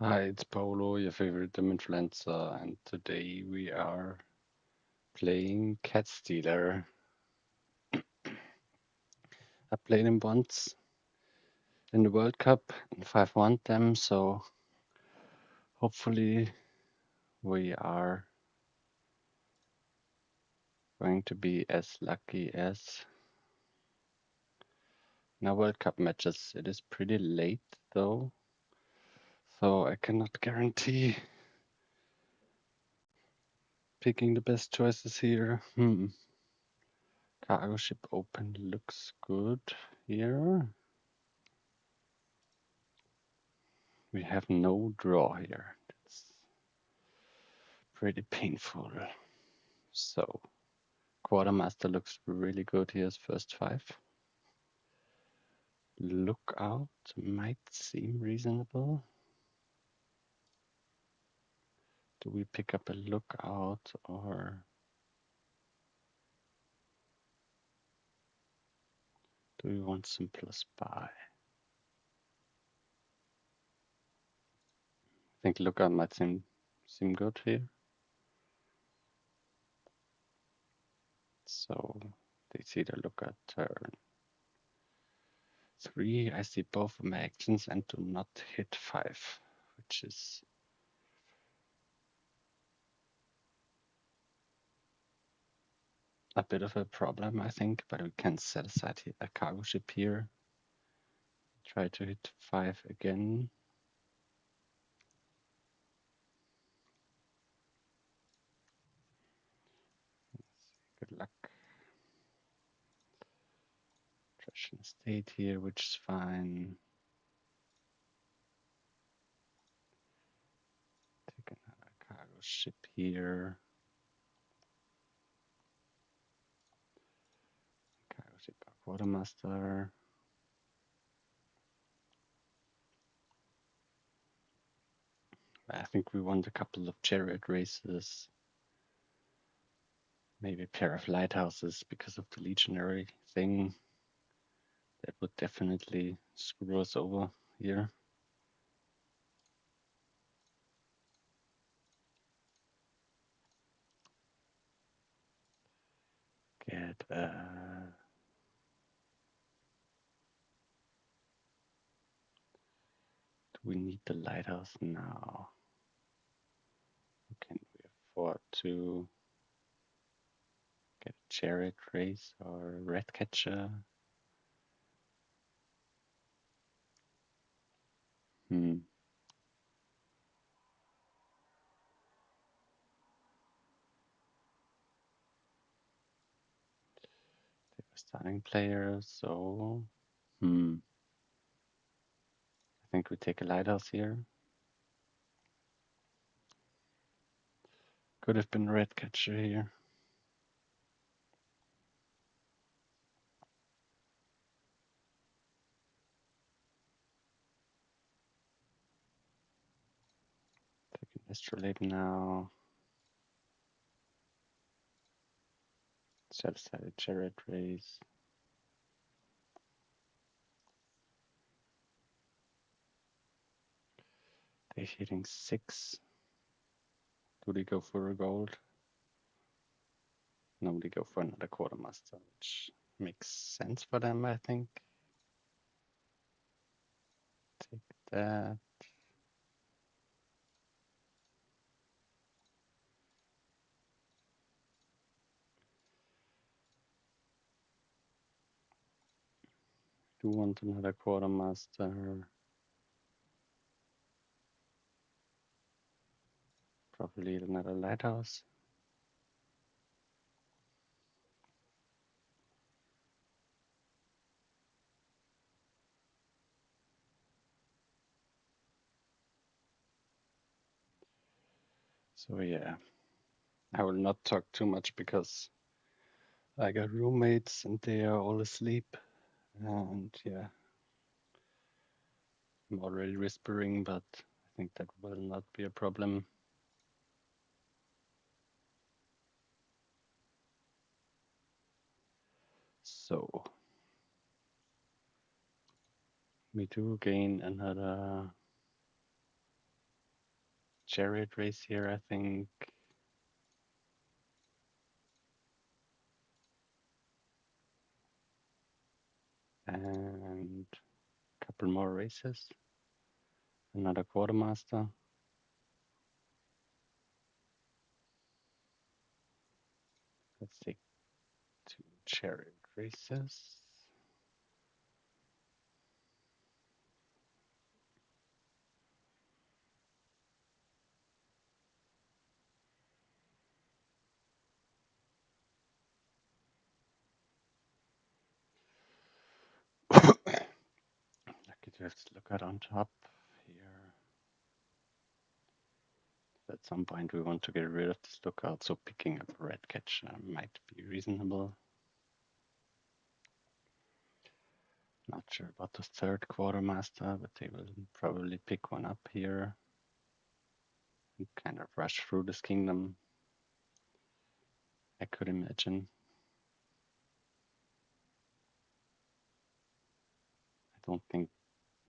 Hi, it's Paolo, your favorite dim influencer, and today we are playing Catstealer. I played him once in the World Cup and 5-1 them, so hopefully we are going to be as lucky as in our World Cup matches. It is pretty late though, so I cannot guarantee picking the best choices here. Cargo ship open looks good here. We have no draw here. That's pretty painful. So quartermaster looks really good here as first five. Lookout might seem reasonable. Do we pick up a lookout or do we want simpler spy? I think lookout might seem good here. So they see the lookout turn 3. I see both of my actions and do not hit 5, which is a bit of a problem, I think, but we can set aside a cargo ship here. Try to hit 5 again. Good luck. Trash and state here, which is fine. Take another cargo ship here. Cargo ship by quartermaster. I think we want a couple of chariot races. Maybe a pair of lighthouses because of the legionary thing. That would definitely screw us over here. Get do we need the lighthouse now? Can we afford to get a chariot race or a red catcher? Take a starting player, so I think we take a lighthouse here. Could have been a red catcher here. Take an astrolabe now. Set aside a chariot race. They're hitting 6. Do they go for a gold? No, they go for another quartermaster, which makes sense for them, I think. Take that. Do want another quartermaster. Probably another lighthouse. So yeah, I will not talk too much because I got roommates and they are all asleep. And yeah, I'm already whispering, but I think that will not be a problem. So we do gain another chariot race here, I think. And a couple more races. Another quartermaster. Let's take 2 chariot races. Lucky to have this lookout on top here. At some point we want to get rid of this lookout, so picking up a red catcher might be reasonable. Not sure about the third quartermaster, but they will probably pick one up here and kind of rush through this kingdom, I could imagine. I don't think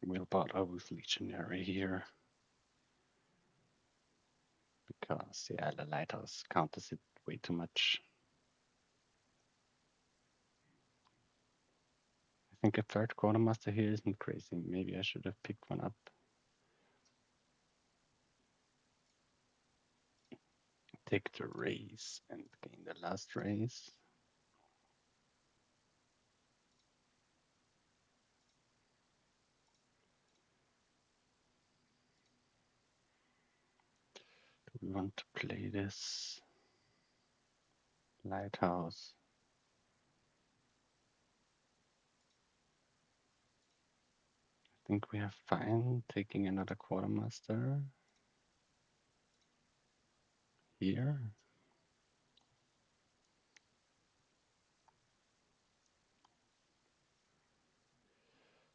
we'll bother with legionary here, because the lighthouse counters it way too much. I think a third quartermaster here isn't crazy. Maybe I should have picked one up. Take the race and gain the last race. Do we want to play this lighthouse? I think we are fine taking another quartermaster here.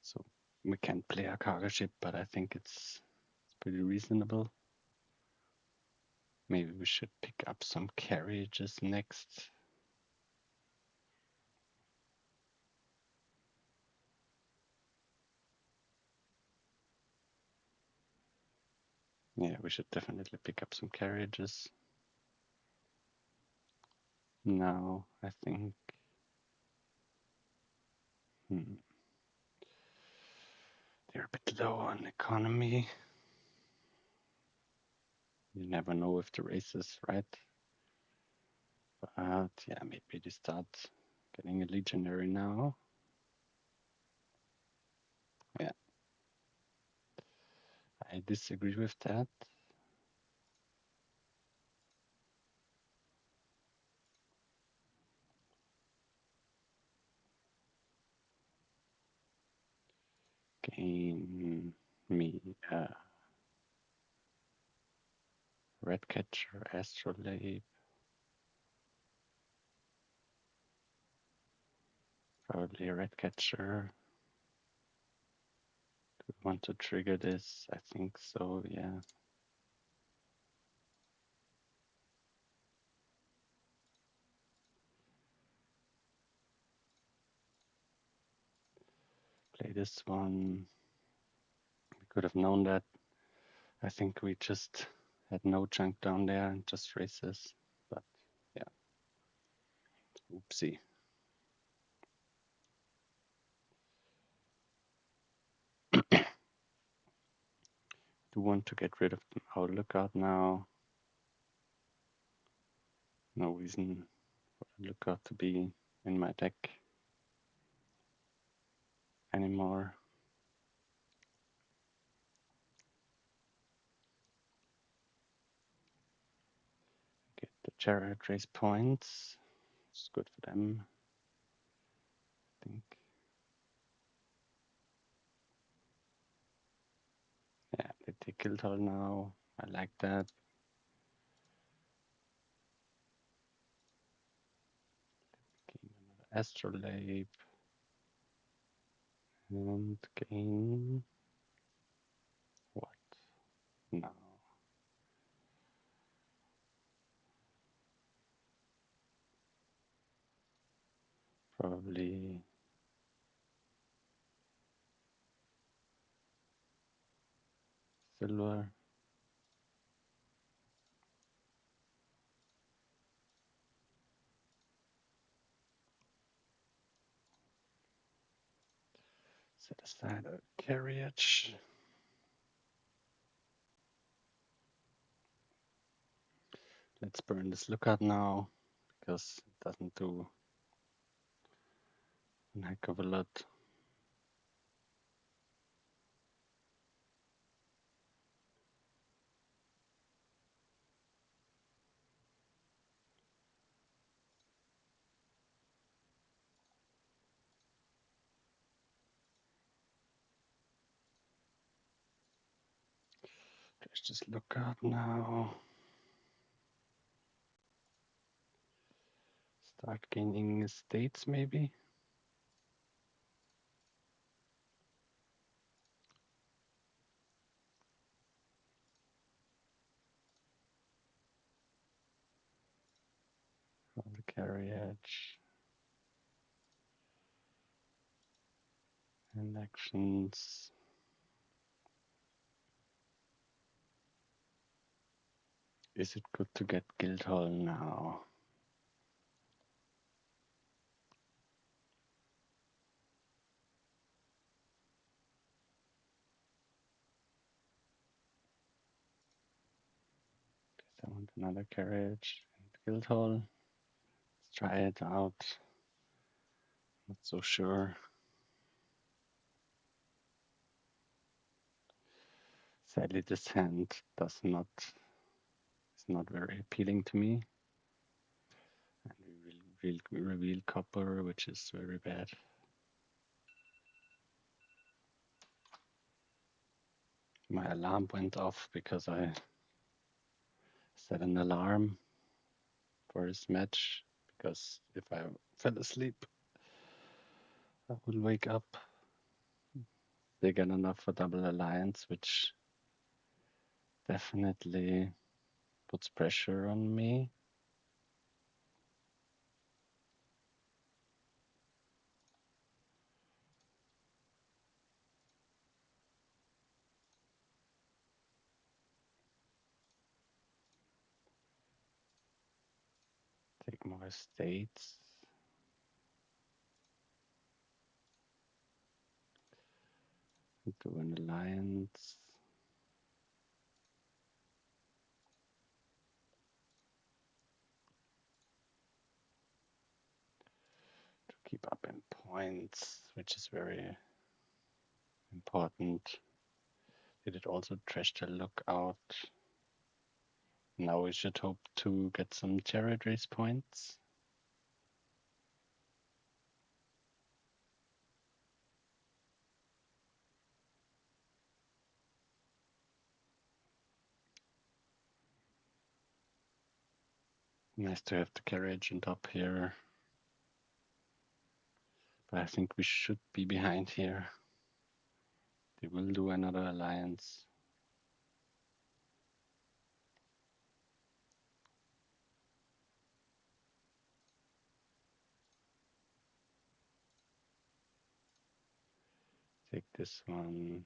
So we can play a cargo ship, but I think it's pretty reasonable. Maybe we should pick up some carriages next. Yeah, we should definitely pick up some carriages. Now, I think they're a bit low on economy. You never know with the races, right? But yeah, maybe they start getting a legionary now. Yeah, I disagree with that. Gain me a redcatcher, astrolabe. Probably a redcatcher. Do we want to trigger this? I think so, yeah. Play this one. We could have known that. I think we just had no junk down there and just races. But yeah. Oopsie. Do want to get rid of our lookout now. No reason for the lookout to be in my deck anymore. Get the chariot race points. It's good for them, I think. Yeah, they take Guildhall now. I like that. Gain another astrolabe. And gain what now? Probably silver. Set aside a carriage. Let's burn this lookout now, because it doesn't do a heck of a lot. Let's just lookout now. Start gaining estates, maybe. From the carriage. And actions. Is it good to get Guildhall now? I want another carriage and Guildhall. Let's try it out. Not so sure. Sadly, this hand is not very appealing to me. And we will reveal copper, which is very bad. My alarm went off because I set an alarm for this match, because if I fell asleep, I will wake up big enough for double alliance, which definitely puts pressure on me. Take more states. Do an alliance. To keep up in points, which is very important. Did it also trash the lookout? Now we should hope to get some chariot race points. Nice to have the carriage on top here. But I think we should be behind here. They will do another alliance. Take this one.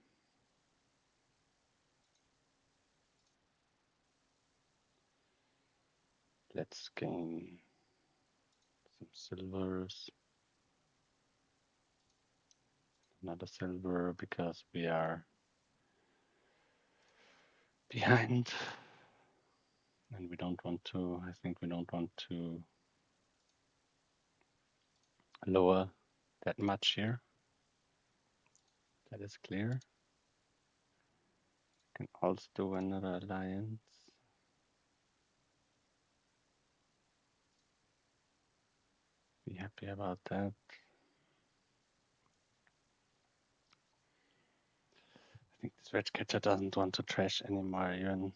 Let's gain some silvers. Another silver, because we are behind. And we don't want to, I think we don't want to lower that much here. That is clear. Can also do another alliance. Be happy about that. I think this red catcher doesn't want to trash anymore even.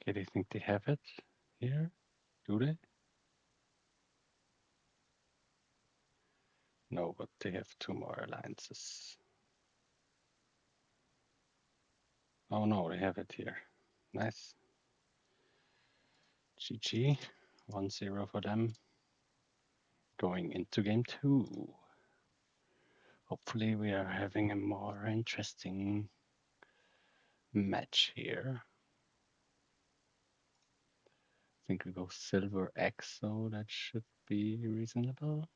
Okay, they think they have it here? Do they? No, but they have two more alliances. Oh no, they have it here. Nice. GG. 1-0 for them. Going into game 2. Hopefully we are having a more interesting match here. I think we go silver X, so that should be reasonable.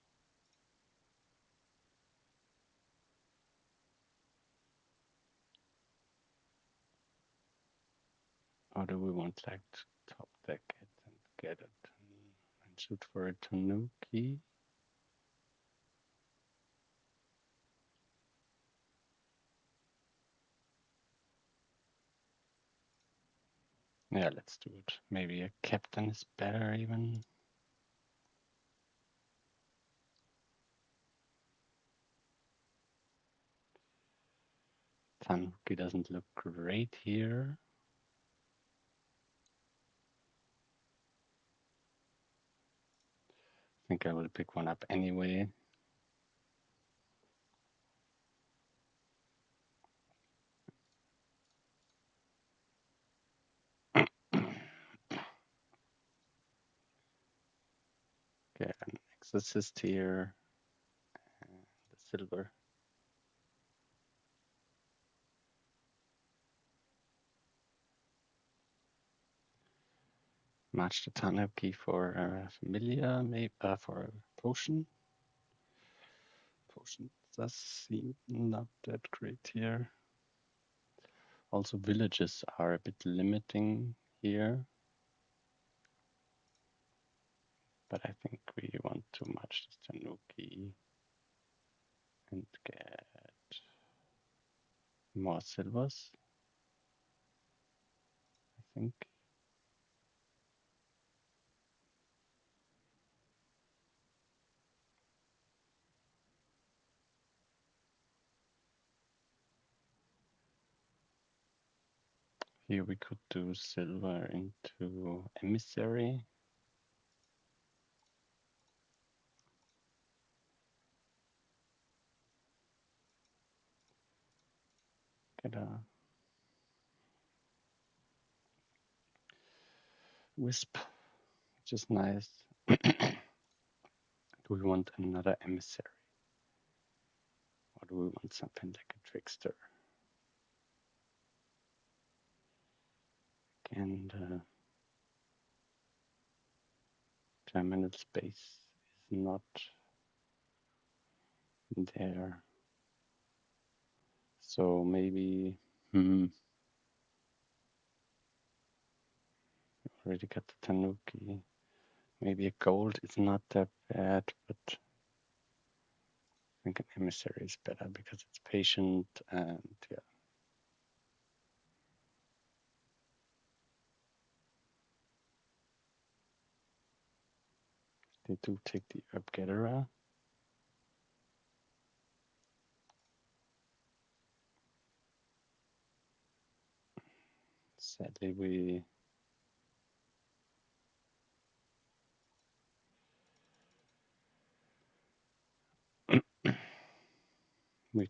Or do we want like to top deck it and get it and shoot for a tanuki? Yeah, let's do it. Maybe a captain is better even. Tanuki doesn't look great here. I think I will pick one up anyway. Get an exorcist here. And the silver. Match the tanuki for a familiar, maybe for a potion. Potion does seem not that great here. Also, villages are a bit limiting here. But I think we want to match this tanuki and get more silvers, I think. Here we could do silver into emissary. Get a wisp, which is nice. Do we want another emissary? Or do we want something like a trickster? And terminal space is not there. So maybe, already got the tanuki. Maybe a gold is not that bad, but I think an emissary is better because it's patient and yeah. They do take the herb gatherer. Sadly, we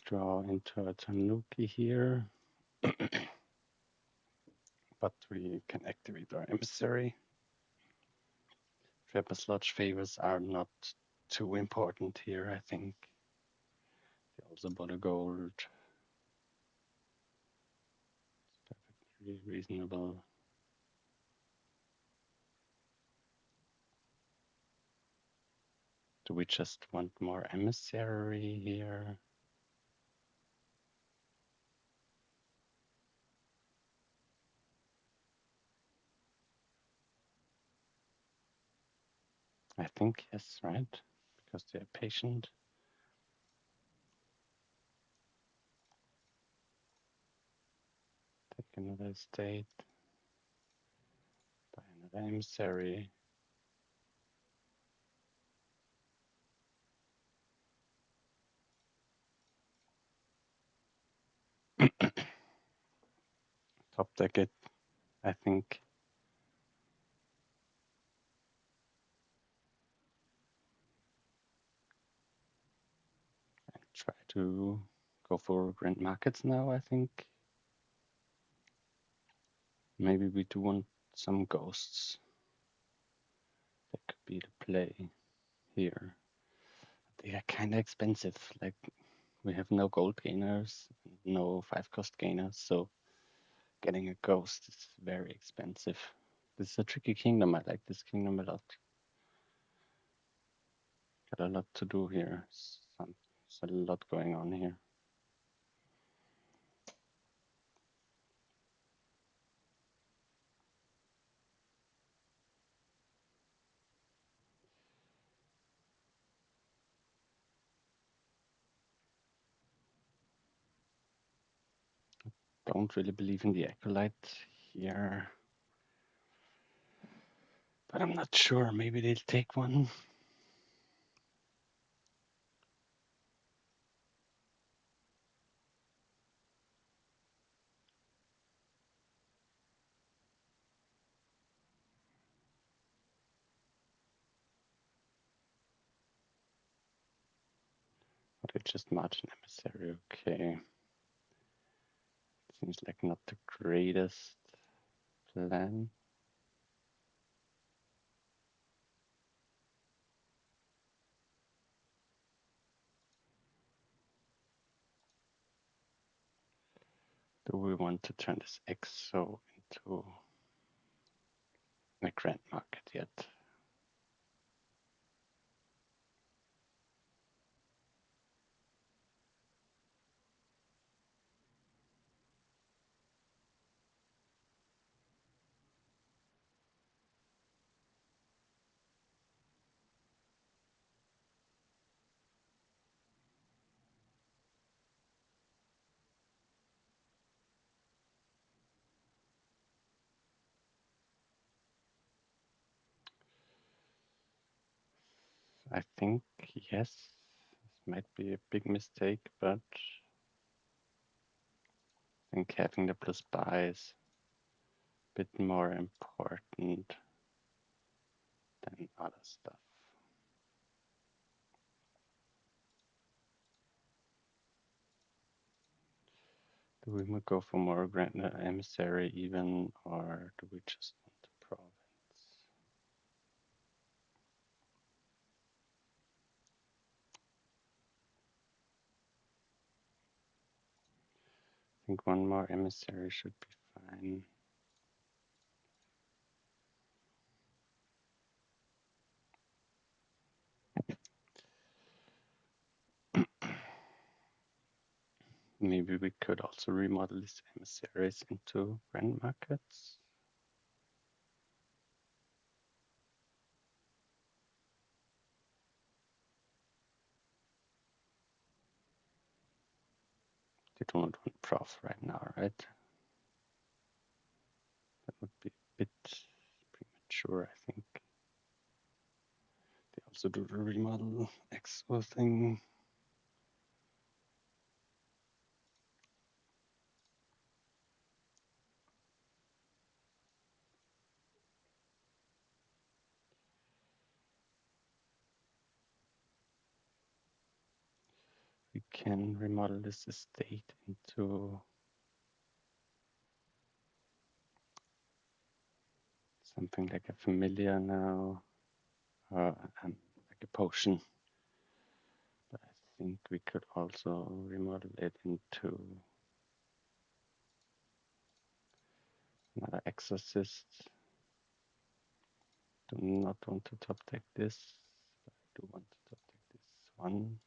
draw into a tanuki here, but we can activate our emissary. Trapper's Lodge favors are not too important here, I think. They also bought a gold. It's perfectly reasonable. Do we just want more emissary here? I think yes, right? Because they're patient. Take another estate. Buy another emissary. Top deck it, I think. And try to go for grand markets now, I think. Maybe we do want some ghosts. That could be the play here. They are kind of expensive. Like, we have no gold gainers, no 5-cost gainers, so getting a ghost is very expensive. This is a tricky kingdom. I like this kingdom a lot. Got a lot to do here. There's a lot going on here. Don't really believe in the acolyte here. But I'm not sure. Maybe they'll take one. Or they just march an emissary. Okay. Seems like not the greatest plan. Do we want to turn this exo into a grand market yet? I think yes. This might be a big mistake, but I think having the plus buy is a bit more important than other stuff. Do we go for more grand emissary even, or do we just want the province? I think one more emissary should be fine. Maybe we could also remodel these emissaries into grand markets. They do not want prof right now, right? That would be a bit premature, I think. They also do the remodel exo thing. We can remodel this estate into something like a familiar now, or like a potion. But I think we could also remodel it into another exorcist. Do not want to top deck this, but I do want to top deck this one.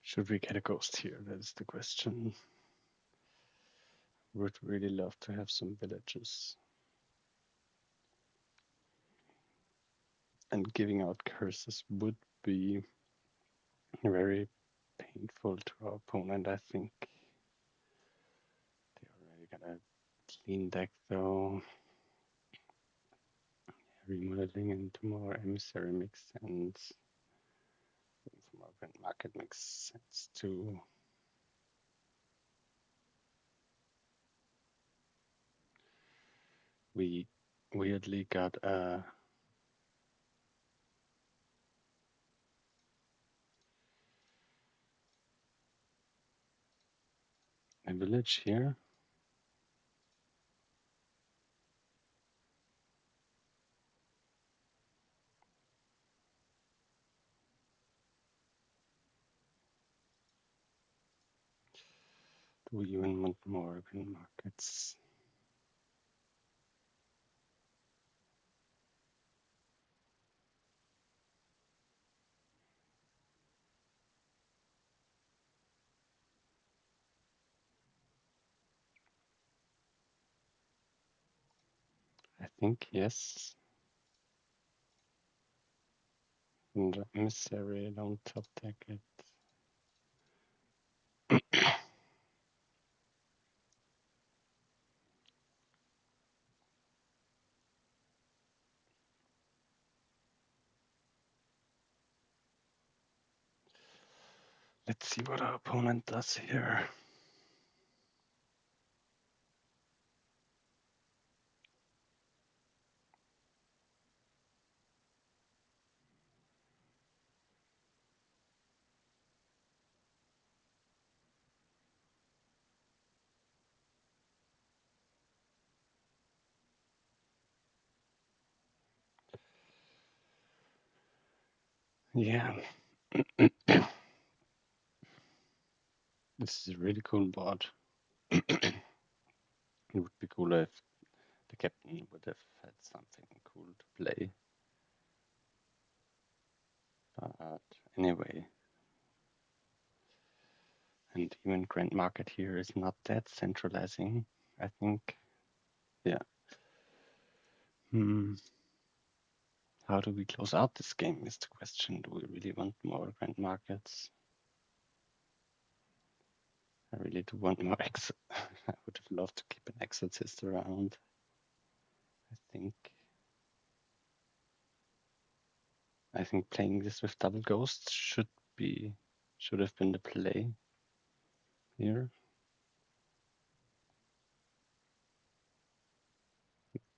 Should we get a ghost here? That is the question. Would really love to have some villages. And giving out curses would be very painful to our opponent, I think. They already got a clean deck though. Remodeling into more emissary makes sense. From our grand market makes sense too. We weirdly got a village here. Do we even want more grand markets? think yes. And the emissary, don't top deck it. Let's see what our opponent does here. Yeah. This is a really cool board. It would be cooler if the captain would have had something cool to play. But anyway. And even Grand Market here is not that centralizing, I think. Yeah. How do we close out this game is the question. Do we really want more Grand Markets? I really do want more I would have loved to keep an exorcist around. I think playing this with double ghosts should have been the play here.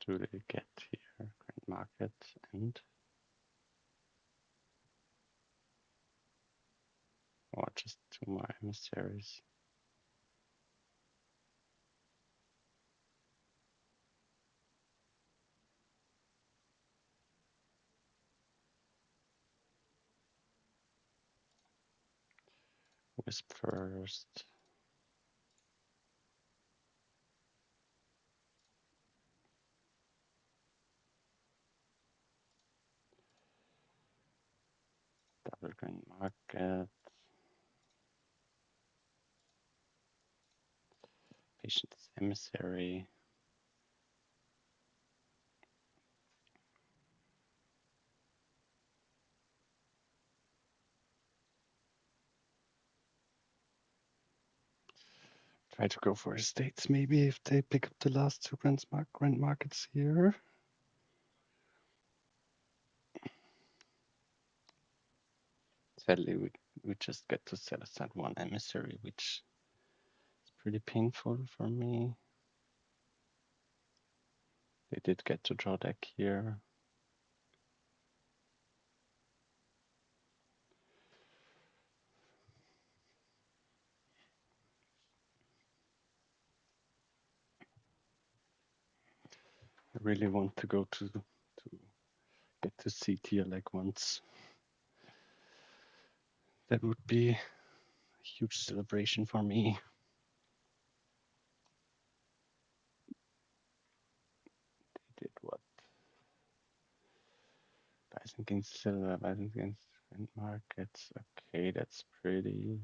To really get here Grand Market and or just 2 more emissaries. Wisp first. Double Grand Market. Patience emissary. Try to go for estates maybe if they pick up the last 2 Grand Markets here. Sadly, we just get to set aside 1 emissary, which is pretty painful for me. They did get to draw deck here. I really want to go to get to C tier like once. That would be a huge celebration for me. They did what? Bison against silver, bison against Grand Markets. Okay, that's pretty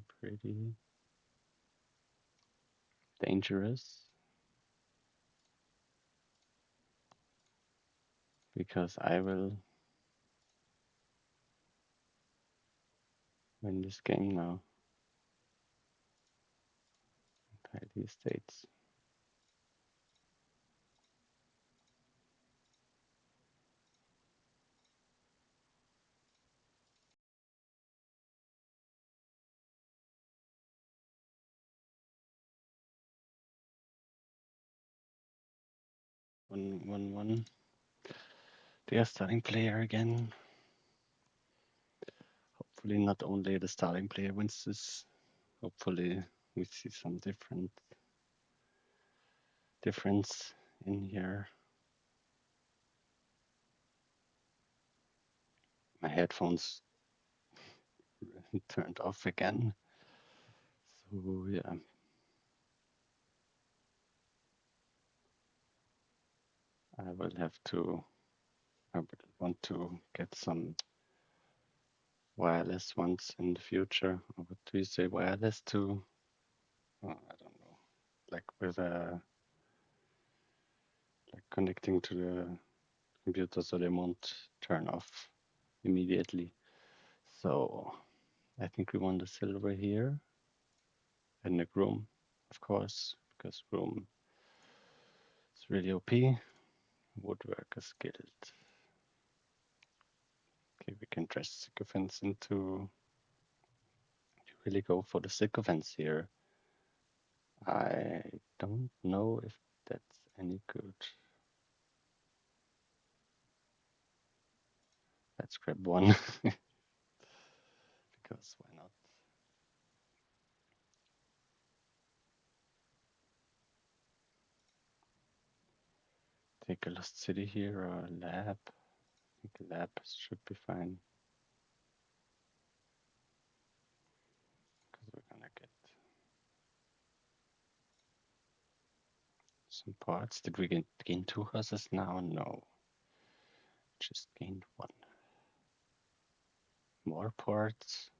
dangerous. Because I will win this game now. Tie the estates. One. They are starting player again. Hopefully not only the starting player wins this. Hopefully we see some difference in here. My headphones turned off again. So yeah. I would want to get some wireless ones in the future. Or what do you say, wireless to? Oh, I don't know. Like with like connecting to the computer, so they won't turn off immediately. So I think we want the silver here and the groom, of course, because groom is really OP. Woodworker's Guild. Okay, we can dress sycophants into. Really go for the sycophants here. I don't know if that's any good. Let's grab one because why not? Take a lost city here or a lab. I think a lab should be fine because we're gonna get some parts. Did we gain 2 horses now? No, just gained 1. More parts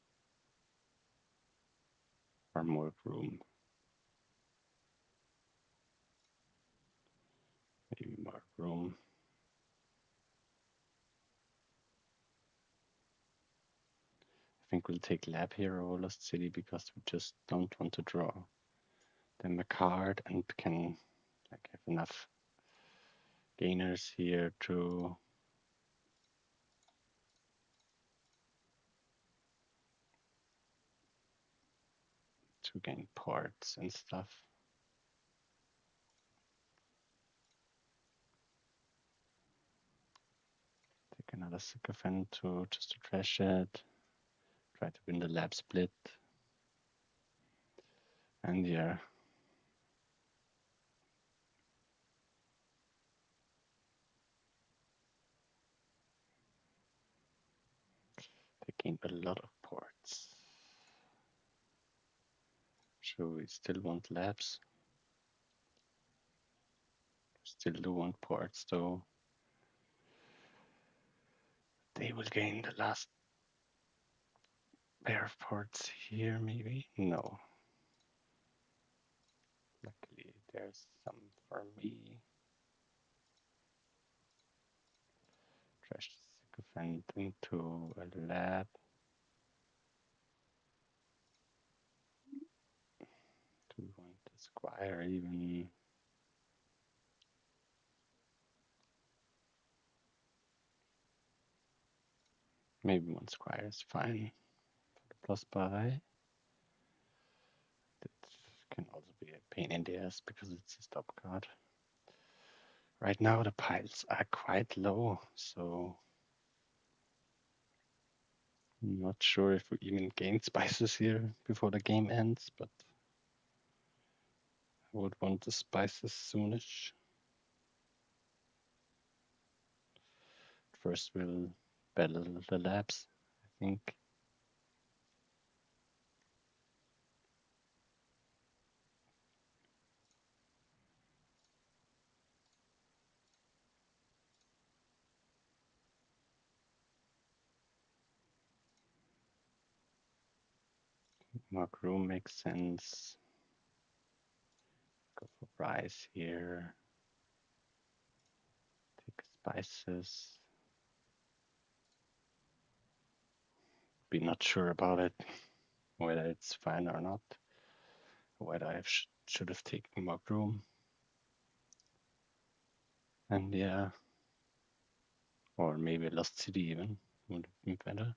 or more groom? Maybe more groom. I think we'll take lab here or lost city because we just don't want to draw them a card and can like have enough gainers here to gain parts and stuff. Take another sycophant to just to trash it. Try to win the lab split. And yeah. They gained a lot of parts. So we still want labs. Still do want parts though. They will gain the last pair of parts here, maybe? No. Luckily, there's some for me. Trash the sycophant into a lab. Do we want the squire even? Maybe one squire is fine. Plus buy. That can also be a pain in the ass because it's a stop card. Right now the piles are quite low, so I'm not sure if we even gain spices here before the game ends, but I would want the spices soonish. First we'll battle the labs, I think. Margrave makes sense. Go for rice here. Take spices. Be not sure about it, whether it's fine or not. Whether I should have taken Margrave. And yeah, or maybe Lost City even would have been better.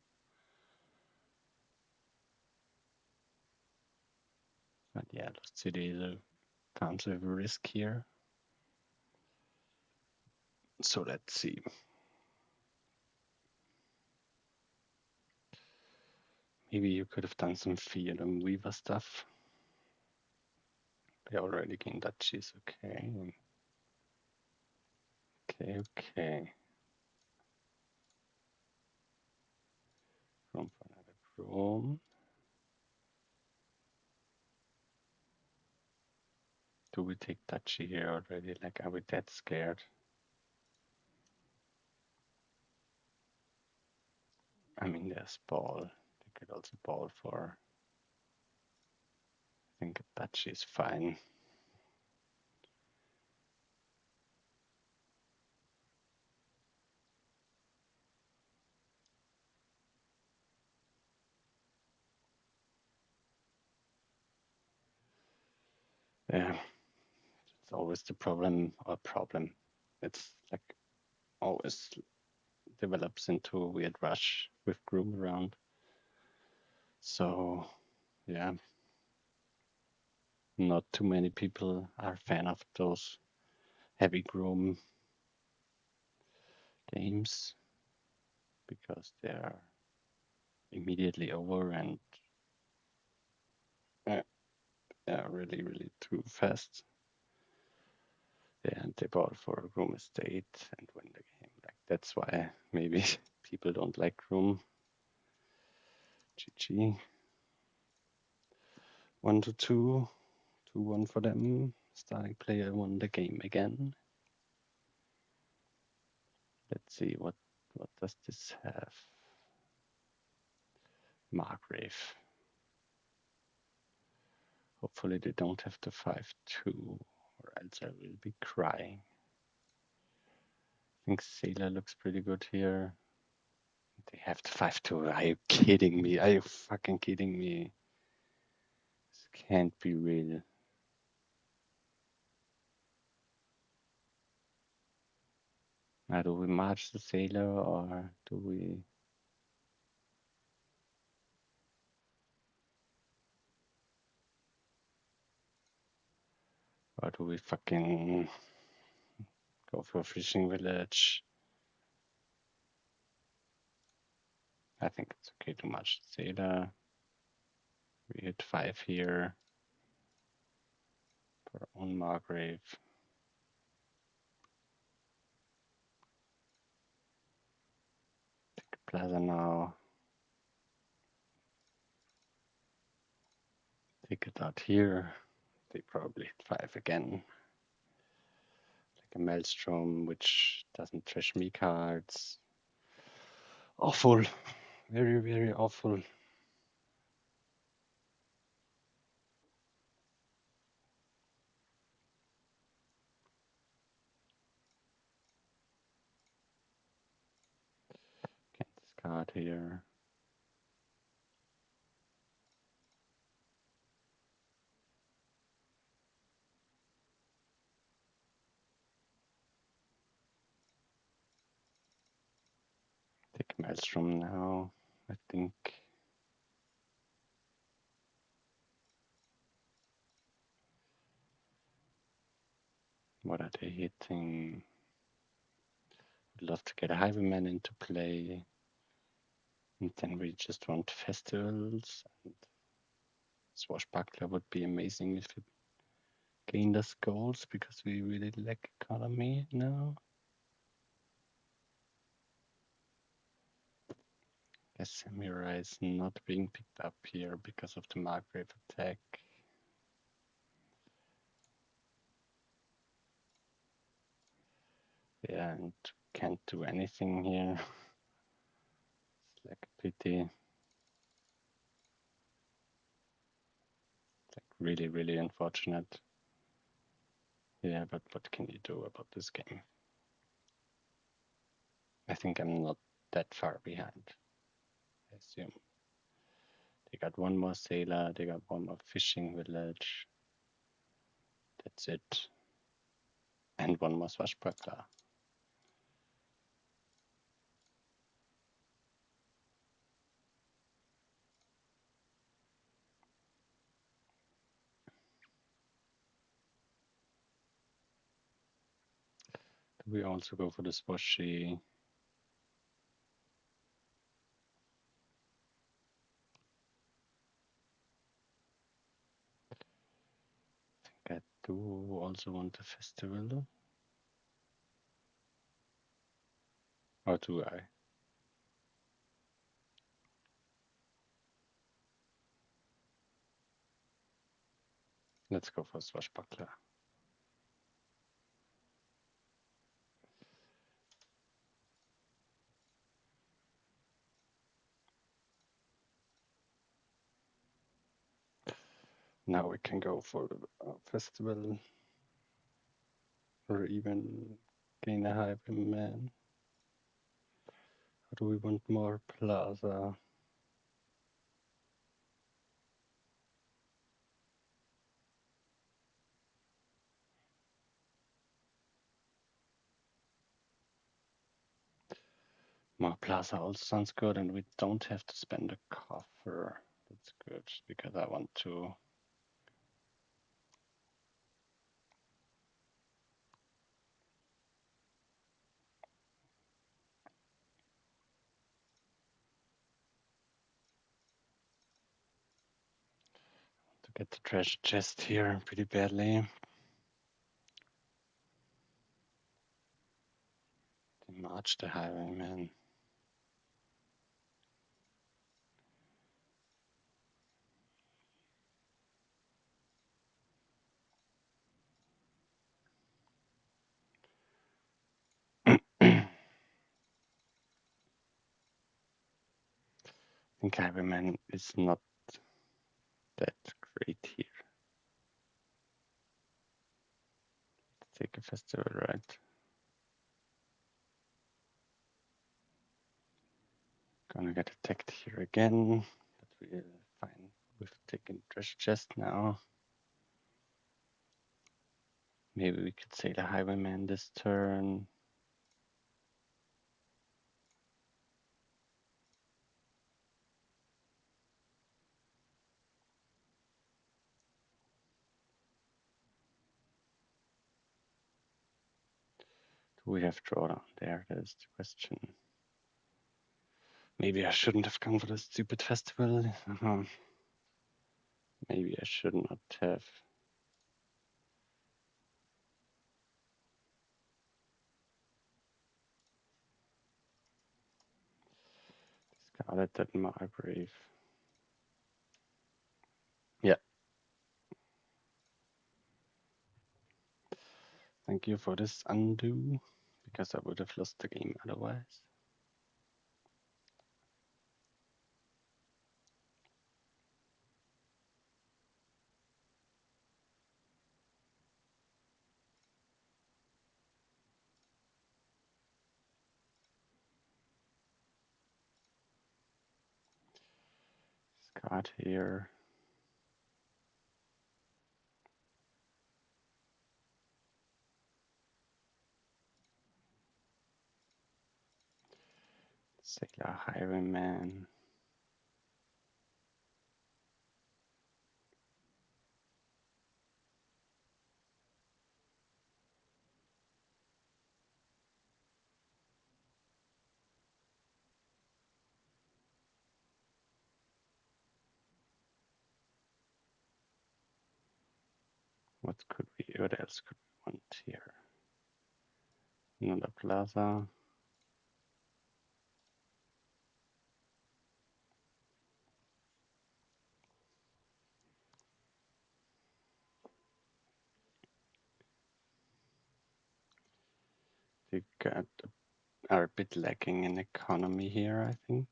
But yeah, Lost City comes with a risk here. So let's see. Maybe you could have done some Fiat and Weaver stuff. They already gained duchies. Okay. Okay. Room for another room. Do we take duchy here already? Like, are we that scared? I mean, there's ball. They could also ball for. I think a duchy is fine. Yeah, it's always the problem or problem. It's like always develops into a weird rush with groom around. So yeah, not too many people are a fan of those heavy groom games because they are immediately over and uh, really, really too fast. And they bought for a groom estate and win the game. Like that's why maybe people don't like groom. GG. 1-2, 2-1 for them. Starting player won the game again. Let's see what does this have? Margrave. Hopefully they don't have the 5-2, or else I will be crying. I think Sailor looks pretty good here. They have the 5-2. Are you kidding me? Are you fucking kidding me? This can't be real. Now, do we march the sailor or do we? Or do we fucking go for a fishing village? I think it's okay to march the sailor. We hit 5 here for our own margrave. Take a plaza now. Take it out here. They probably hit 5 again. Like a maelstrom, which doesn't trash me cards. Awful. Very, very awful. Can't discard here. Take maelstrom now, I think. What are they hitting? Would love to get a highwayman into play. And then we just want festivals. And swashbuckler would be amazing if it gained us goals because we really lack economy now. Guess samurai is not being picked up here because of the margrave attack. Yeah, and can't do anything here. It's like a pity. It's like really, really unfortunate. Yeah, but what can you do about this game? I think I'm not that far behind, I assume. They got one more sailor, they got one more fishing village. That's it. And one more swashbuckler. Do we also go for the swashy? I think I do also want a festival. Or do I? Let's go for swashbuckler. Now we can go for the festival or even gain a highwayman. Or do we want more plaza? More plaza also sounds good, and we don't have to spend a coffer. That's good, because I want to get the treasure chest here pretty badly. March the highwayman. I think highwayman is not that great here. Take a festival, right? Gonna get attacked here again, but we're fine with taking treasure chest now. Maybe we could say the highwayman this turn. Do we have drawdown there? That is the question. Maybe I shouldn't have gone for the stupid festival. Maybe I should not have. Discarded that margrave. Yeah. Thank you for this undo, because I would have lost the game otherwise. Discard here. Sailor highwayman. What else could we want here? Another plaza. They are a bit lacking in economy here, I think.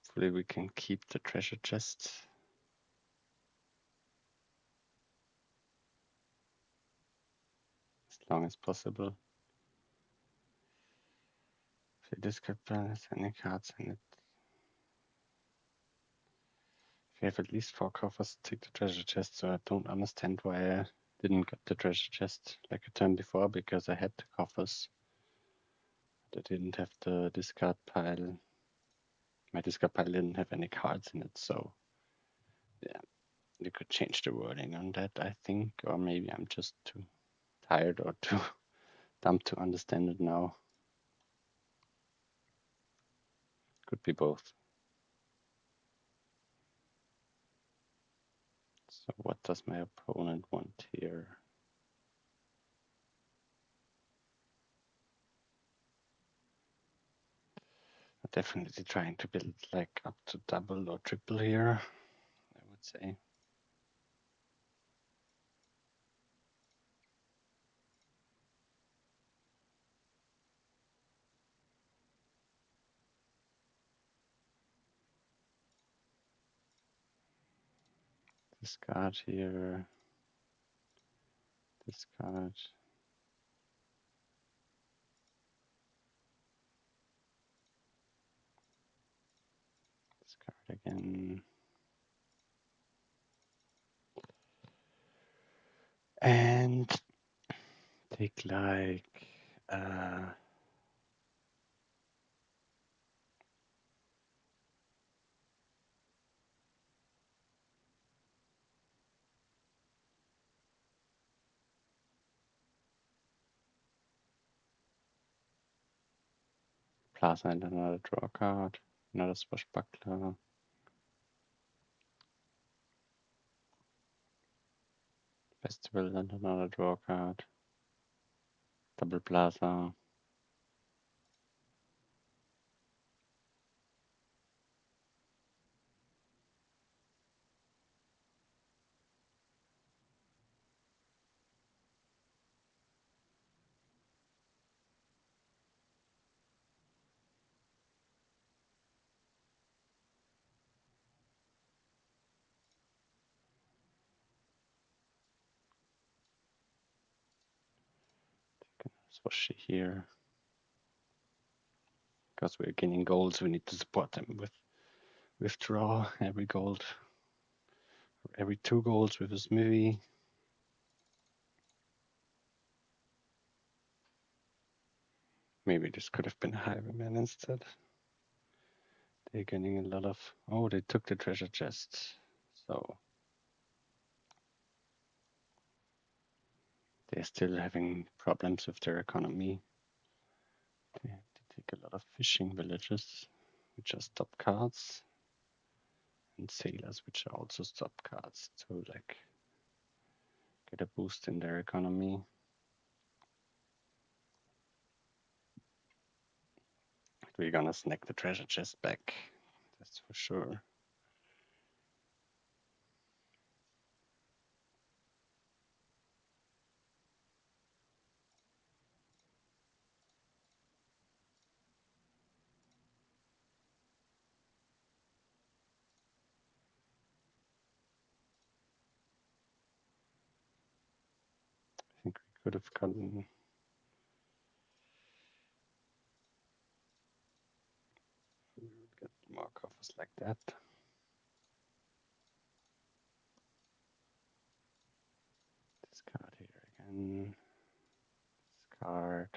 Hopefully we can keep the treasure chest. As long as possible. If you discard balance any cards in it. If you have at least 4 coffers, take the treasure chest. So I don't understand why I didn't get the treasure chest like a turn before, because I had the coffers. But I didn't have the discard pile. My discard pile didn't have any cards in it, so yeah, you could change the wording on that, I think, or maybe I'm just too tired or too dumb to understand it now. Could be both. So what does my opponent want here? I'm definitely trying to build like up to double or triple here, I would say. Discard here. Discard. Discard again. And take like plaza and another draw card, another swashbuckler, festival and another draw card, double plaza, swash here. Because we're gaining golds, we need to support them with withdraw every gold, every 2 golds with a smithy. Maybe this could have been a highwayman instead. They're getting a lot of. Oh, they took the treasure chest. So they're still having problems with their economy. They take a lot of fishing villages, which are stop cards, and sailors, which are also stop cards to like get a boost in their economy. We're gonna snag the treasure chest back, that's for sure. I think we could have gotten. We would get more coffers like that. This card here again. This card.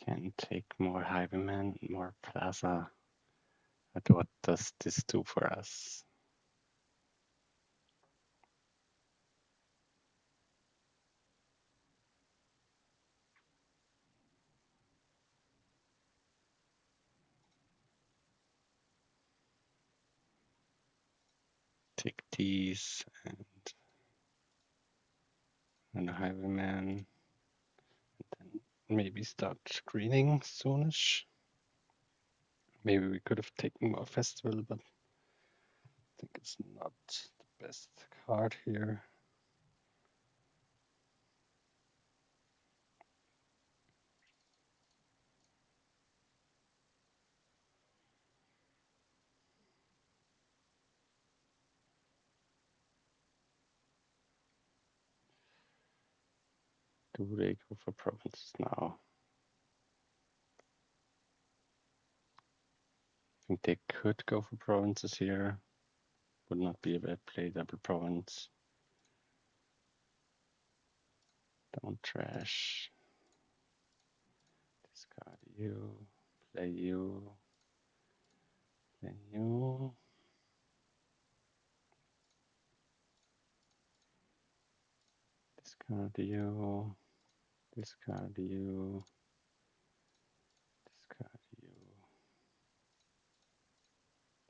Can take more highwaymen, more plaza. But what does this do for us? Take these and a highwayman. And then maybe start screening soonish. Maybe we could have taken more festival, but I think it's not the best card here. Do they go for provinces now? I think they could go for provinces here. Would not be a bad play, double province. Don't trash. Discard you. Play you. Play you. Discard you. Discard you. Discard you.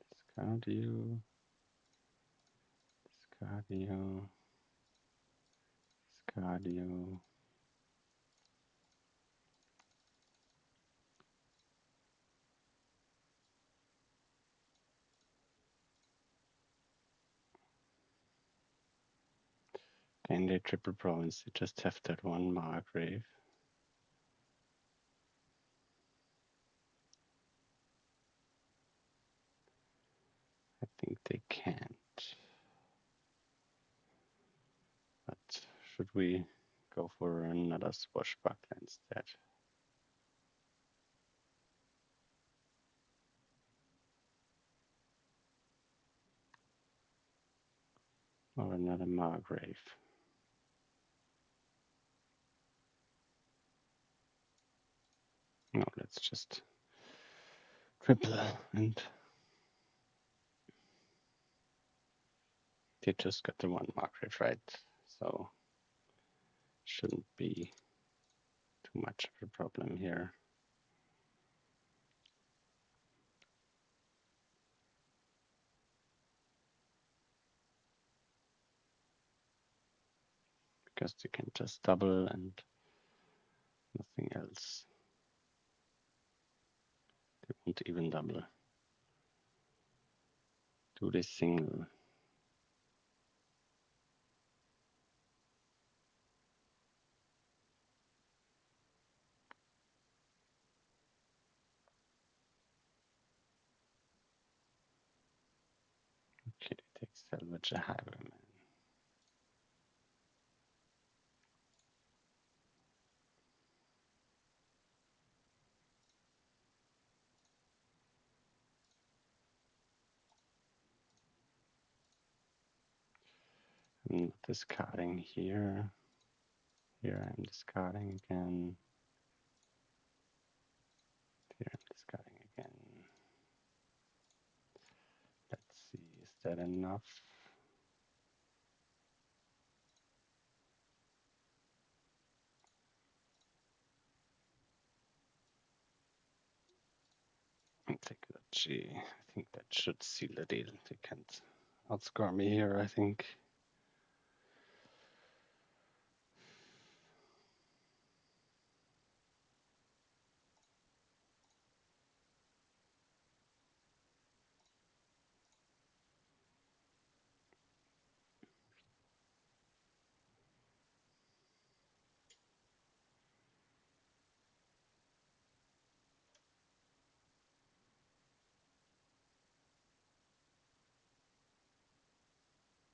Discard you. Discard you. Discard you. Can they triple province? They just have that one margrave. I think they can't. But should we go for another swashbuckler instead? Or another margrave? No, let's just triple and they just got the one margrave, right? So shouldn't be too much of a problem here. Because they can just double and nothing else. They won't even double. Do they single? Okay, they take salvage a highwayman. I'm discarding here. Here I'm discarding again. Here I'm discarding again. Let's see, is that enough? Technology. I think that should seal the deal. They can't outscore me here, I think.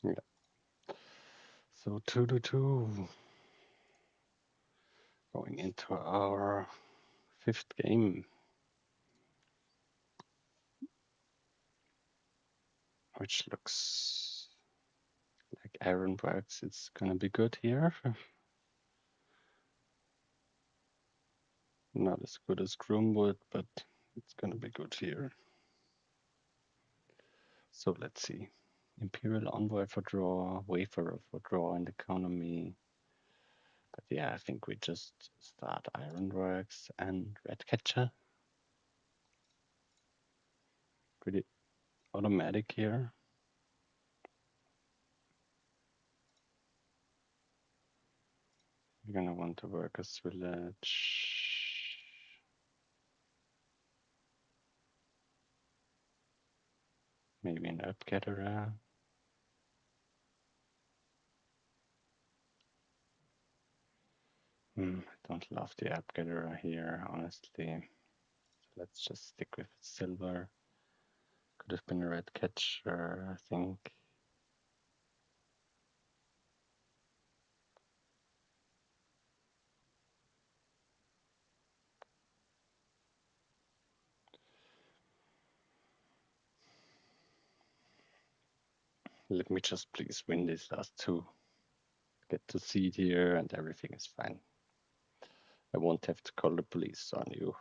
Yeah. So 2-2. Going into our 5th game. Which looks like ironworks. It's gonna be good here. Not as good as groom would, but it's gonna be good here. So let's see. Imperial Envoy for draw, Wayfarer for draw in the economy. But yeah, I think we just start Ironworks and Redcatcher. Pretty automatic here. We're gonna want a workers village. Maybe an herb gatherer. I don't love the herb gatherer here, honestly. So let's just stick with silver. Could have been a red catcher, I think. Let me just please win these last two. Get to seed here and everything is fine. I won't have to call the police on you.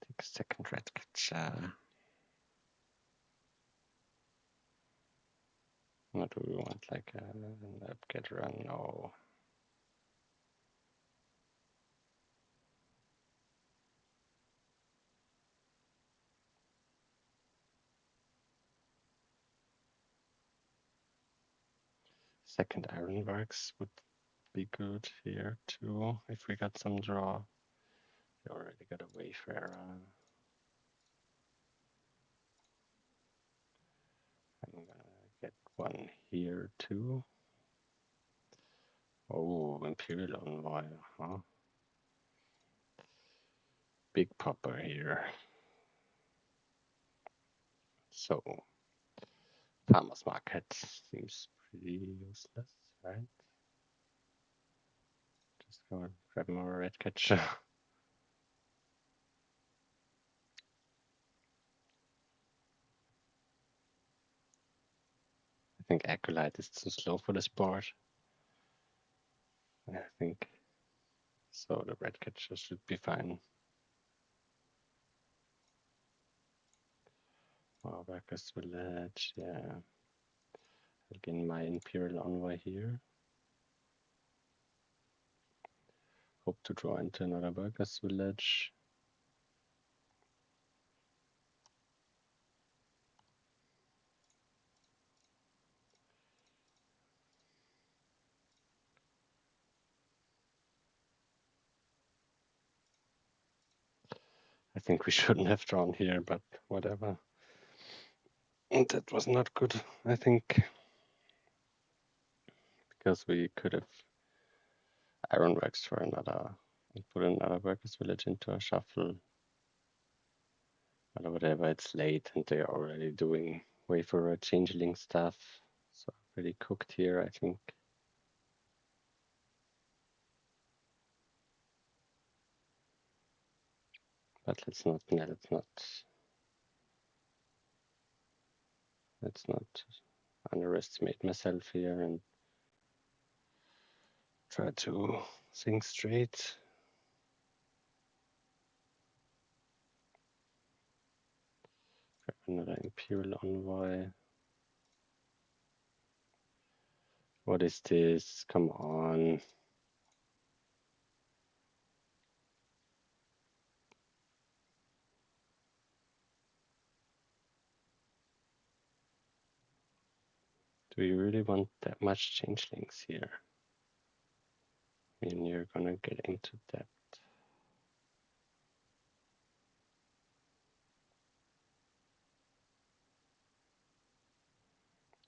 Take a second red catcher. What do we want? Like an upgetter? No. Second ironworks would be good here too if we got some draw. They already got a wayfarer. I'm gonna get one here too. Oh, Imperial Envoy, huh? Big popper here. So, farmer's market seems pretty useless, right? Just go and grab more red catch. I think Acolyte is too slow for this board. I think so. The red catcher should be fine. Oh, Workers Village, yeah. I'll gain my Imperial Envoy here. Hope to draw into another Workers Village. I think we shouldn't have drawn here, but whatever. And that was not good, I think. Because we could have Ironworks for another and put another Workers Village into a shuffle. But whatever, it's late and they're already doing wayfarer changeling stuff. So pretty cooked here, I think. But let's not underestimate myself here and try to think straight. Grab another Imperial Envoy. What is this? Come on. Do you really want that much changelings here? I mean, you're gonna get into debt.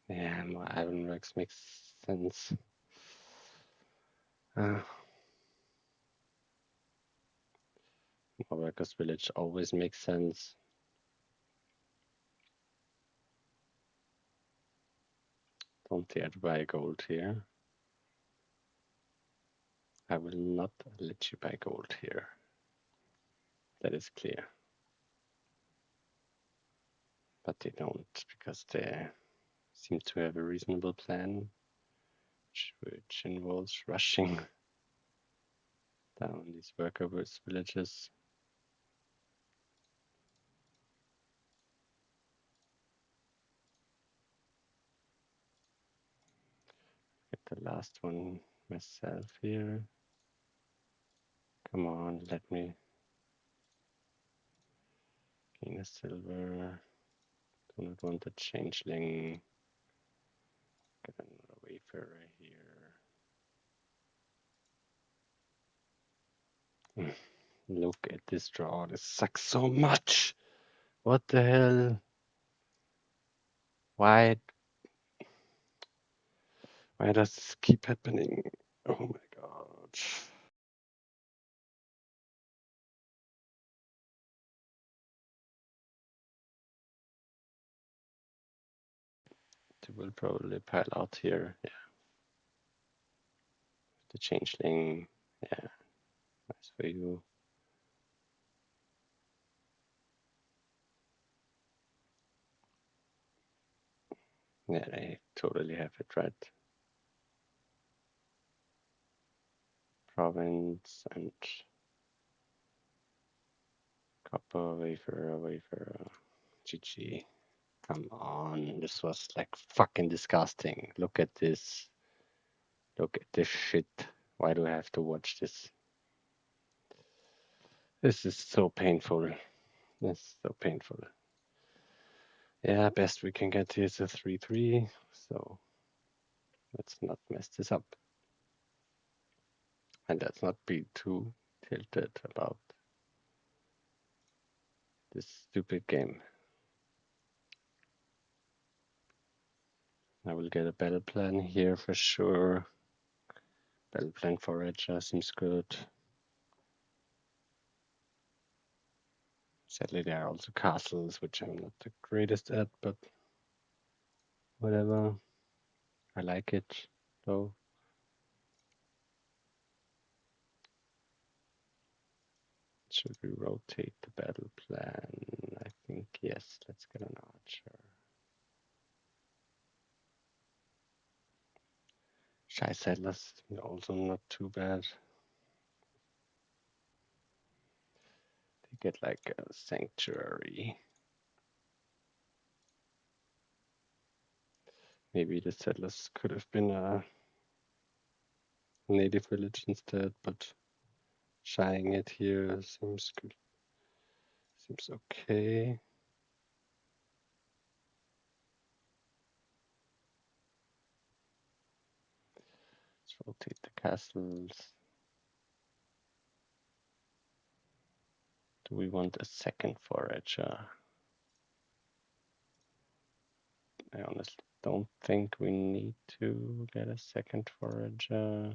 Yeah, more Ironworks makes sense. More Workers Village always makes sense. Don't dare to buy gold here. I will not let you buy gold here. That is clear. But they don't, because they seem to have a reasonable plan, which involves rushing down these workers' villages. Get the last one myself here. Come on, let me gain a silver. Do not want a changeling. Get another wayfarer here. Look at this draw. This sucks so much. What the hell? Why does this keep happening? Oh my god. They will probably pile out here. Yeah. The changeling. Yeah. Nice for you. Yeah, I totally have it right. Province and copper, wayfarer. GG. Come on. This was like fucking disgusting. Look at this. Look at this shit. Why do I have to watch this? This is so painful. This is so painful. Yeah, best we can get here is a 3-3. So let's not mess this up. And let's not be too tilted about this stupid game. I will get a battle plan here for sure. Battle plan forager seems good. Sadly, there are also castles, which I'm not the greatest at, but whatever. I like it, though. Should we rotate the battle plan? I think yes. Let's get an archer. Shy settlers, also not too bad. They get like a sanctuary. Maybe the settlers could have been a native village instead, but shying it here seems good. Seems okay. Let's rotate the castles. Do we want a second forager? I honestly don't think we need to get a second forager.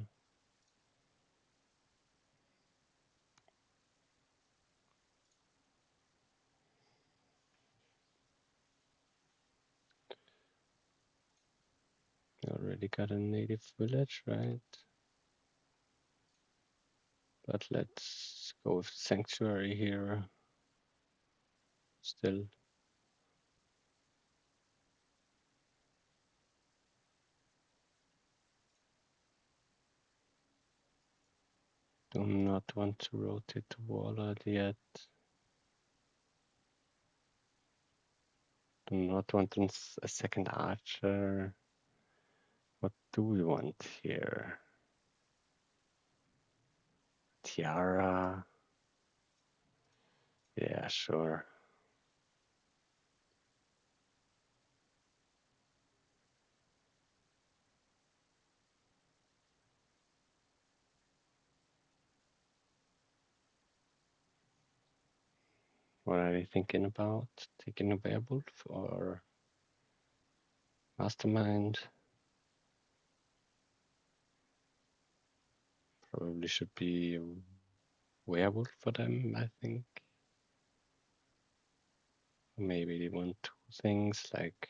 We already got a native village, right? But let's go with sanctuary here. Still. Do not want to rotate the warlord yet. Do not want a second archer. What do we want here? Tiara. Yeah, sure. What are you thinking about? Taking a werewolf or mastermind? Probably should be a werewolf for them, I think. Maybe they want two things like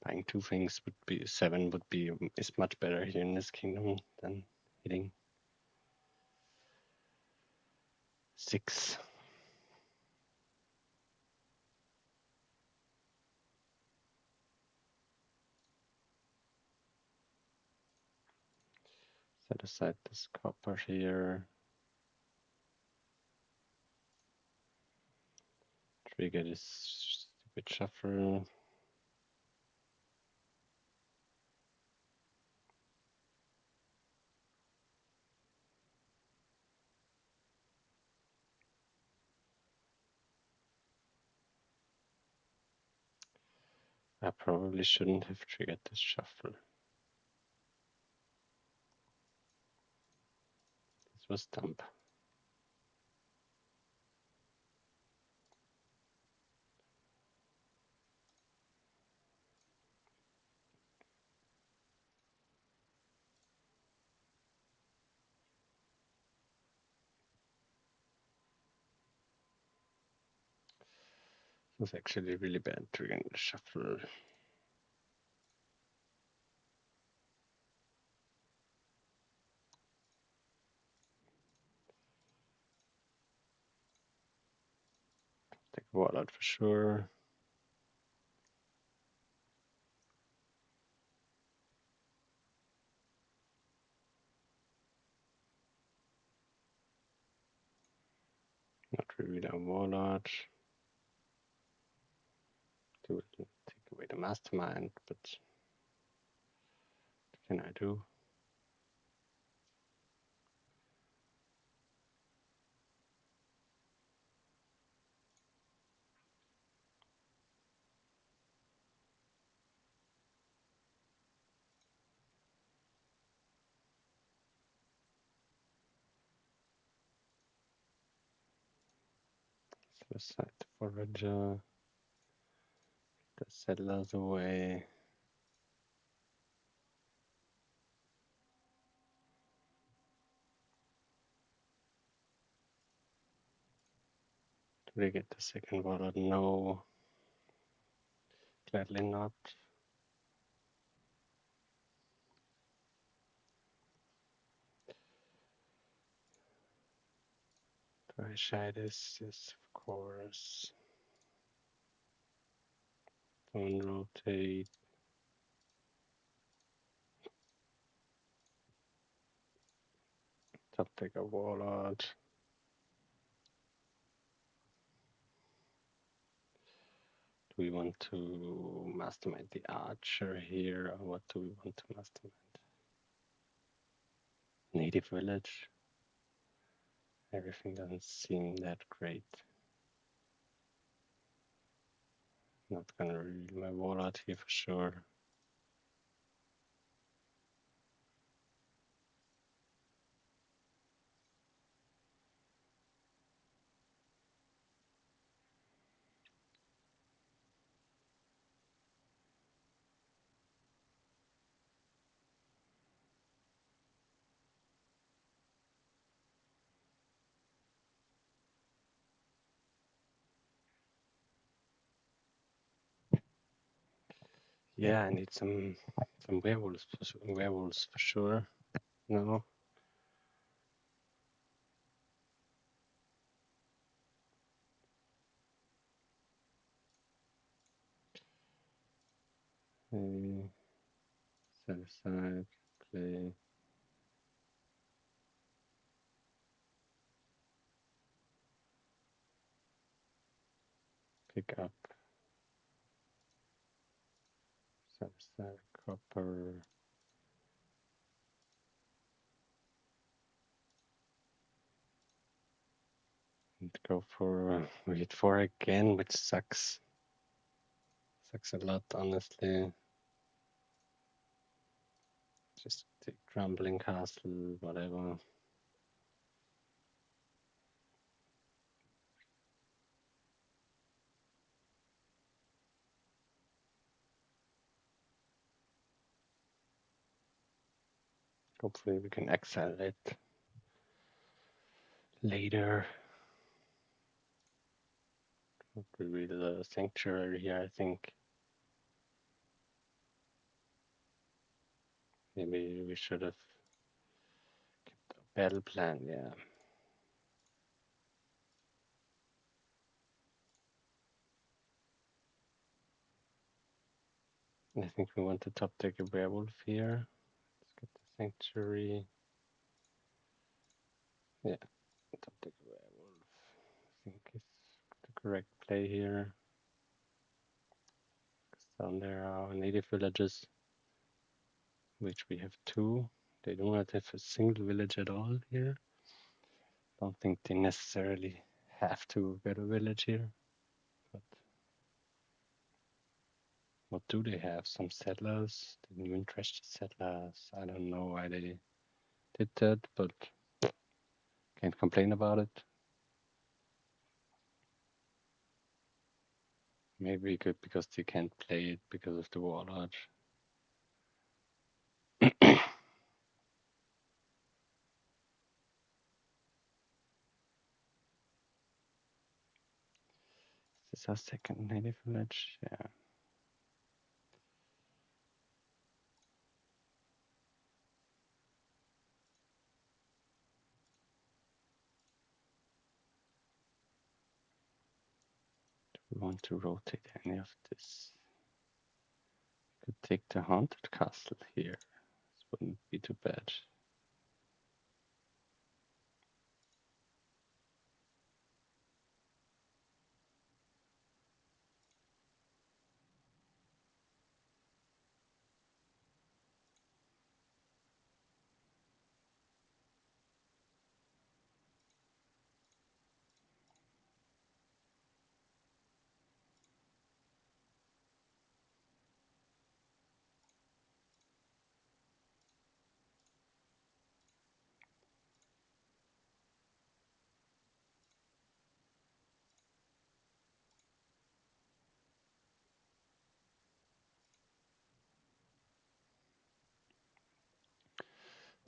buying two things would be 7 would be is much better here in this kingdom than hitting 6. Set aside this copper here. Trigger this stupid shuffle. I probably shouldn't have triggered this shuffle. This was dumb. It was actually really bad triggering the shuffle. Take a warlord for sure. Not really a warlord. To take away the mastermind, but what can I do? Beside the forager, the settlers away. Do we get the second warlord? No, gladly not. Do I shy this? Yes, of course. Don't rotate. Top deck a warlord. Do we want to mastermind the archer here, or what do we want to mastermind? Native village. Everything doesn't seem that great. Not gonna reveal my warlord here for sure. Yeah, I need some werewolves for sure. No. Set aside, play. Pick up. Set aside, copper. And go for read 4 again, which sucks. Sucks a lot, honestly. Just take crumbling castle, whatever. Hopefully we can exile it later. Reveal the sanctuary here, I think. Maybe we should have kept a battle plan, yeah. I think we want to top deck a werewolf here. Let's get the sanctuary. Yeah, top deck a werewolf. I think is the correct play here. Down there are native villages, which we have 2. They do not have a single village at all here. Don't think they necessarily have to get a village here. But what do they have? Some settlers? Didn't even trash the settlers. I don't know why they did that, but can't complain about it. Maybe good because they can't play it because of the warlord. Is this our second native village? Yeah. Do we want to rotate any of this? Could take the haunted castle here. This wouldn't be too bad.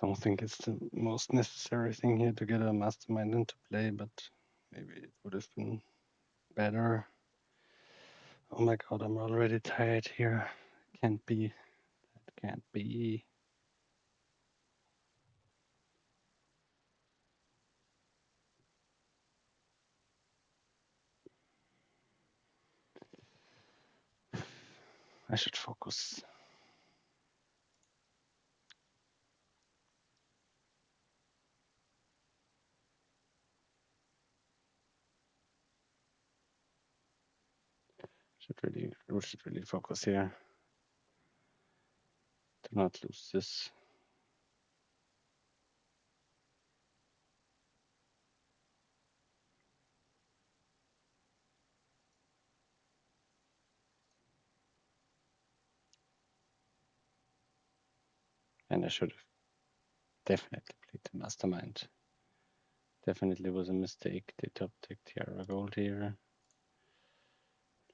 Don't think it's the most necessary thing here to get a mastermind into play, but maybe it would have been better. Oh my god, I'm already tired here. Can't be. That can't be. I should focus. We should really focus here. Do not lose this. And I should have definitely played the mastermind. Definitely was a mistake. They top deck Tiara Gold here.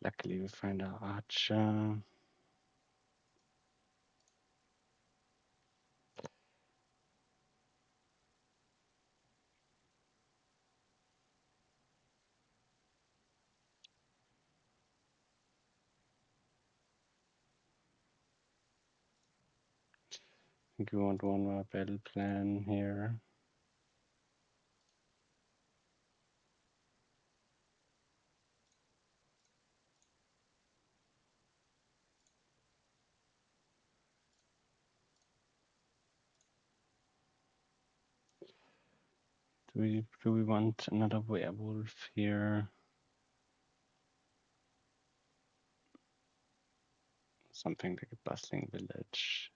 Luckily we find our archer. I think we want one more battle plan here. Do we want another werewolf here? Something like a bustling village.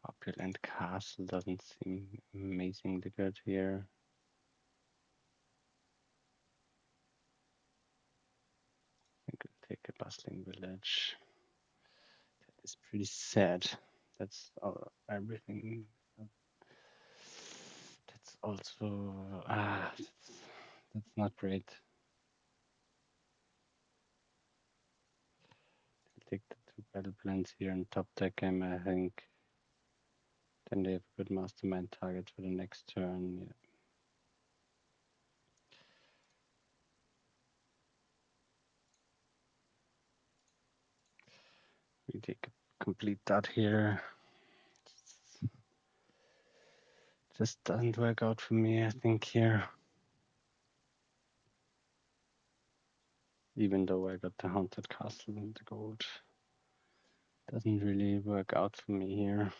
Opulent castle doesn't seem amazingly good here. I think we'll take a bustling village. That is pretty sad. That's everything. That's also that's not great. I'll take the two battle plans here and top deck him, I think. Then they have a good mastermind target for the next turn. Yeah. We take a complete dot here. Just doesn't work out for me, I think, here. Even though I got the haunted castle and the gold. Doesn't really work out for me here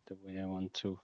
the way I want to.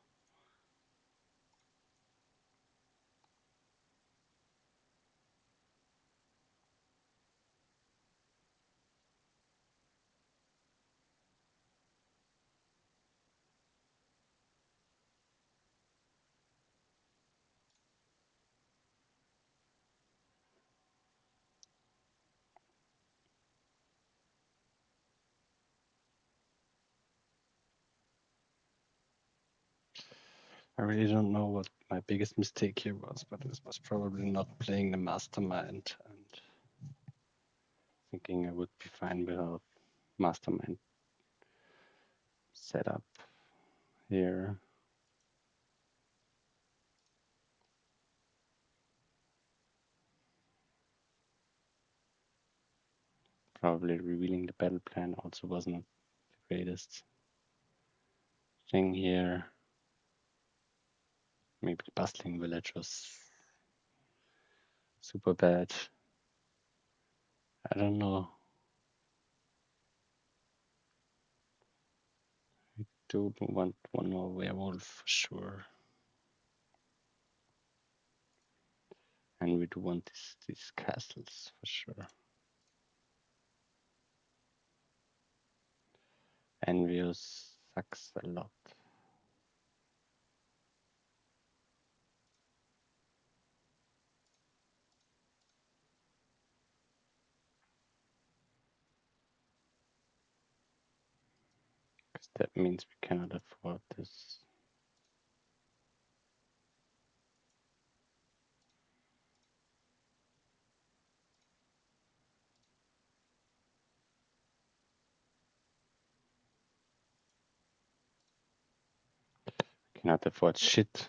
I really don't know what my biggest mistake here was, but this was probably not playing the mastermind and thinking I would be fine without mastermind setup here. Probably revealing the battle plan also wasn't the greatest thing here. Maybe the bustling village was super bad. I don't know. We do want one more werewolf for sure. And we do want these castles for sure. Envious sucks a lot. Because that means we cannot afford this. Cannot afford shit.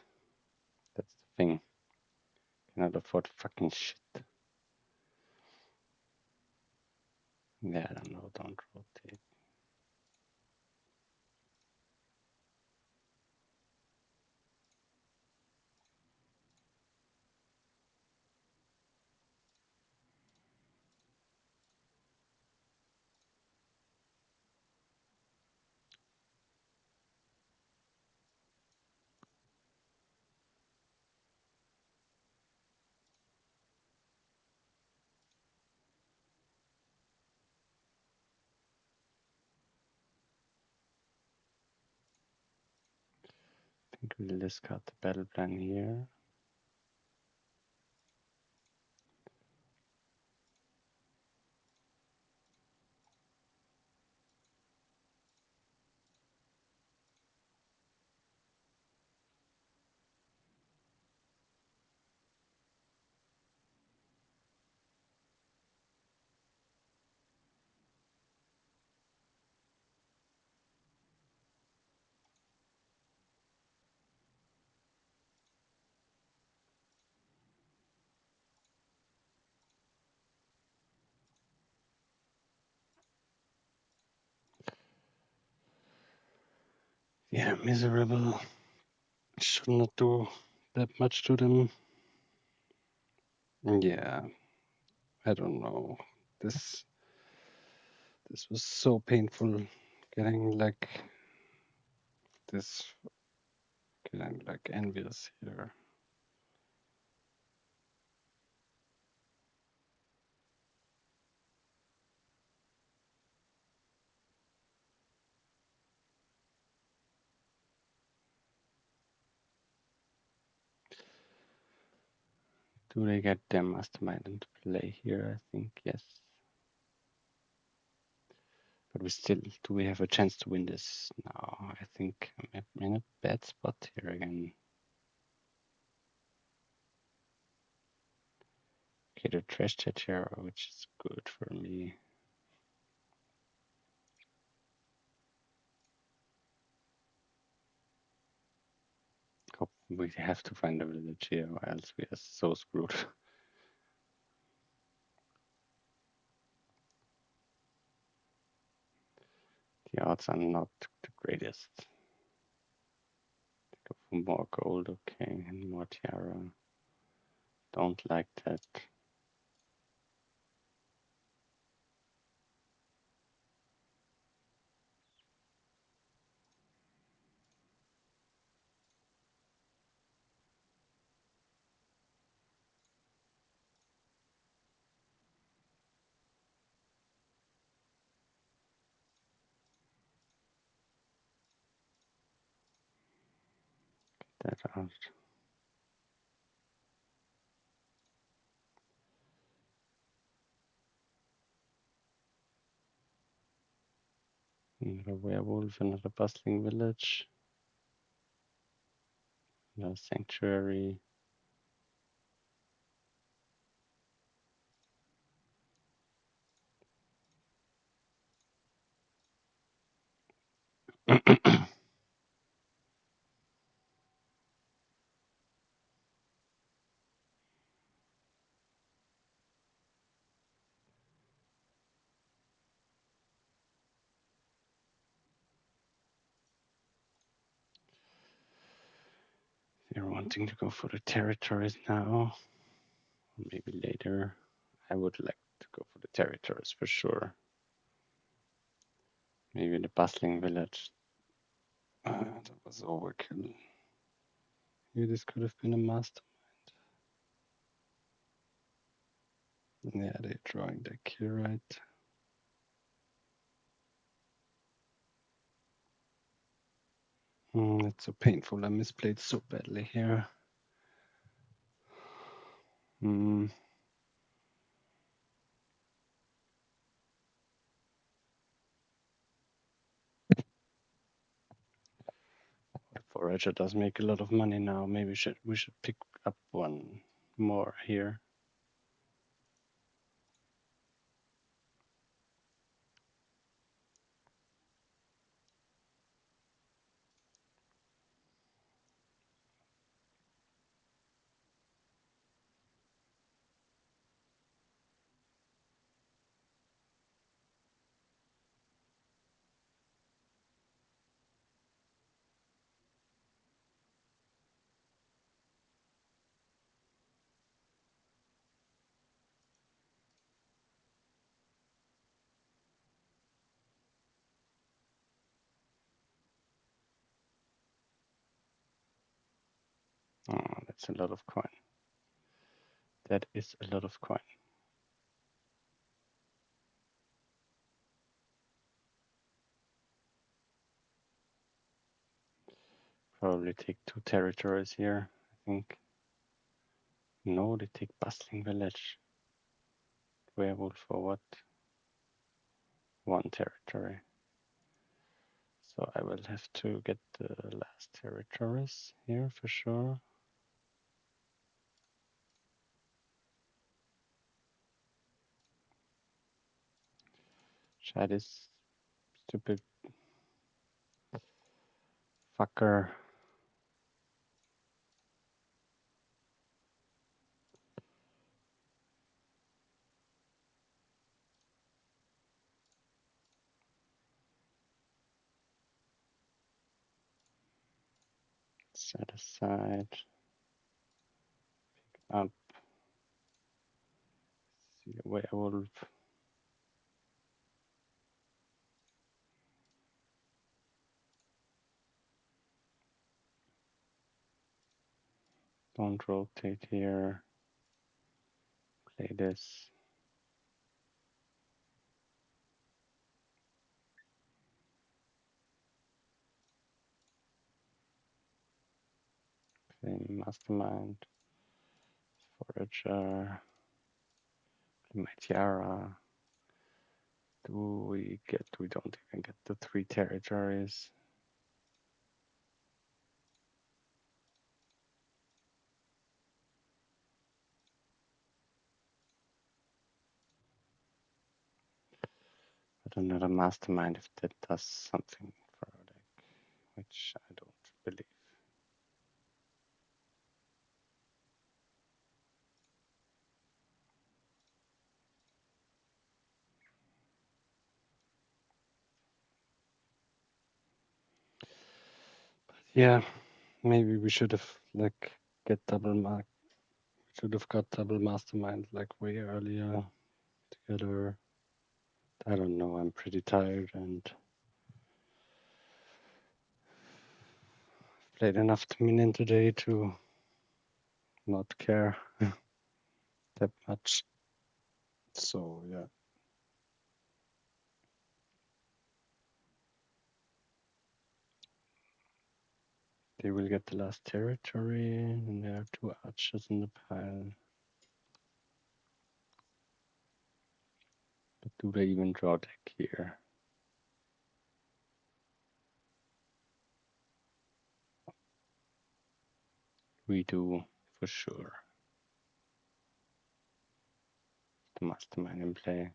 That's the thing. Cannot afford fucking shit. Yeah, I don't know. Don't rotate. I think we'll discard the battle plan here. Yeah, miserable. Should not do that much to them. Yeah, I don't know. This was so painful. Getting like this, getting like envious here. Do they get their mastermind into play here? I think yes. But we still, do we have a chance to win this now? I think I'm in a bad spot here again. Okay, the trash chat here, which is good for me. Hope we have to find a village here, or else we are so screwed. The odds are not the greatest. Go for more gold, okay, and more tiara. Don't like that. That out. Another werewolf, another bustling village, another sanctuary. They're wanting to go for the territories now. Maybe later. I would like to go for the territories for sure. Maybe the bustling village. That was overkill. Maybe this could have been a mastermind. Yeah, they're drawing deck here, right? It's so painful. I misplayed so badly here. Forager does make a lot of money now. Maybe we should pick up one more here. Oh, that's a lot of coin. That is a lot of coin. Probably take 2 territories here, I think. No, they take bustling village. Werewolf for what? 1 territory. So I will have to get the last territories here for sure. Try this stupid fucker. Set aside. Pick up. See a werewolf. Don't rotate here. Play this. Play mastermind. Forager. Play my tiara. We don't even get the 3 territories. But another mastermind if that does something for our deck, which I don't believe. Yeah, maybe we should have get double mark. Should have got double mastermind way earlier together. I don't know. I'm pretty tired and played enough Dominion today to not care that much. So yeah. They will get the last territory, and there are 2 archers in the pile. But do they even draw deck here? We do, for sure. The mastermind in play.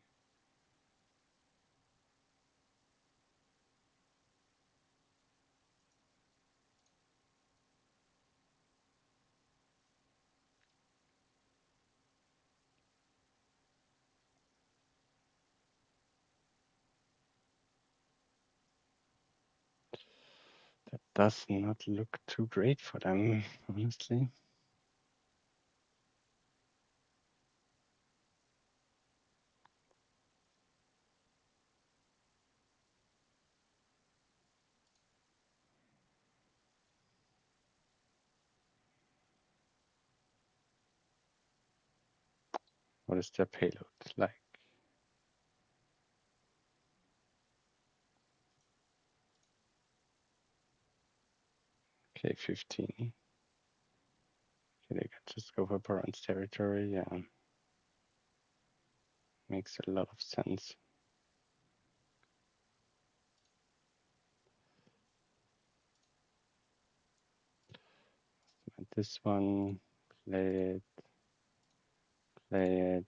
That does not look too great for them, honestly. What is their payload like? Okay, 15. Okay, they can just go for Baron's territory. Yeah, makes a lot of sense. And this one, play it, play it.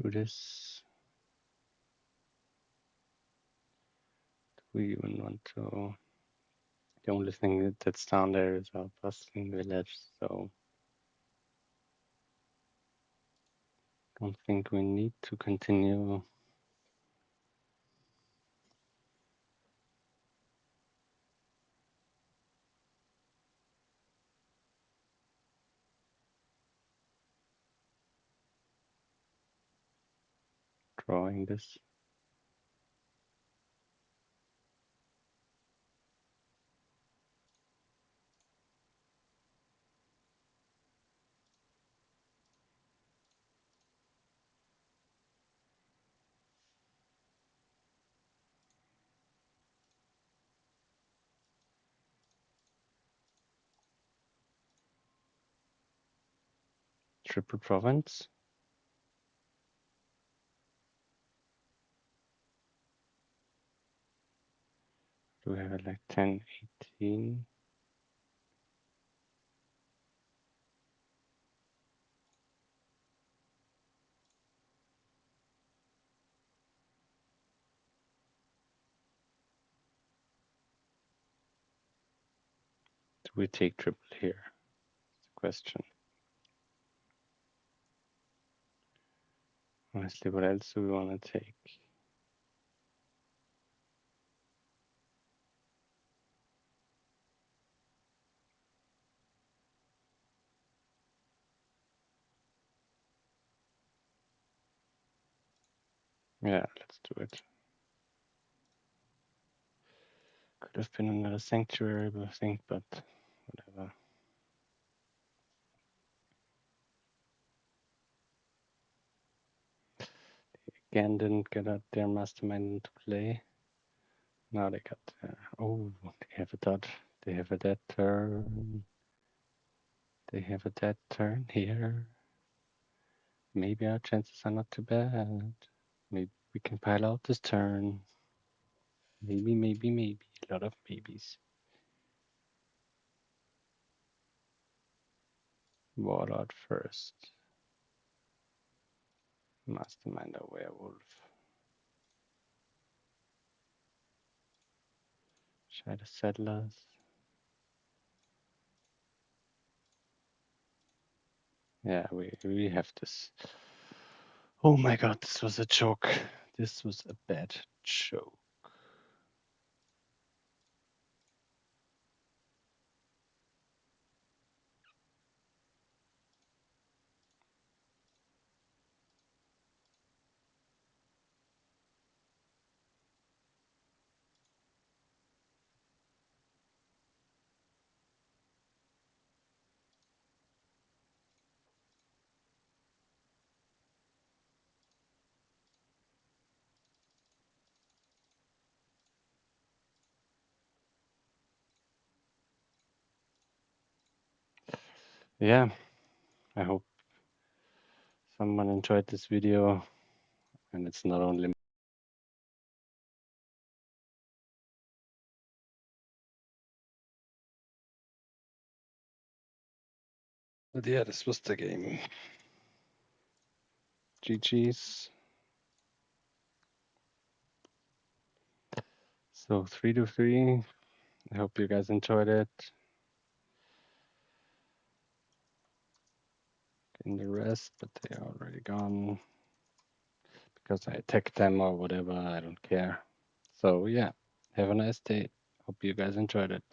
Do this. Do we even want to? The only thing that's down there is our bustling village, so Don't think we need to continue. Drawing this. Triple province. Do we have like 10, 18? Do we take triple here? That's the question. Honestly, what else do we want to take? Yeah, let's do it. Could have been another sanctuary, I think, but whatever. Again, didn't get out their mastermind into play. Now they got. Oh, they have a dot. They have a dead turn. They have a dead turn here. Maybe our chances are not too bad. Maybe we can pile out this turn. Maybe, maybe, maybe. A lot of maybes. Warlord first. Mastermind a werewolf. Shadow settlers. Yeah, we have this. Oh my god, this was a joke. This was a bad joke. Yeah, I hope someone enjoyed this video, and it's not only. But yeah, this was the game. GG's. So 3-3. I hope you guys enjoyed it. Getting the rest, but they are already gone because I attacked them or whatever. I don't care. So yeah, have a nice day. Hope you guys enjoyed it.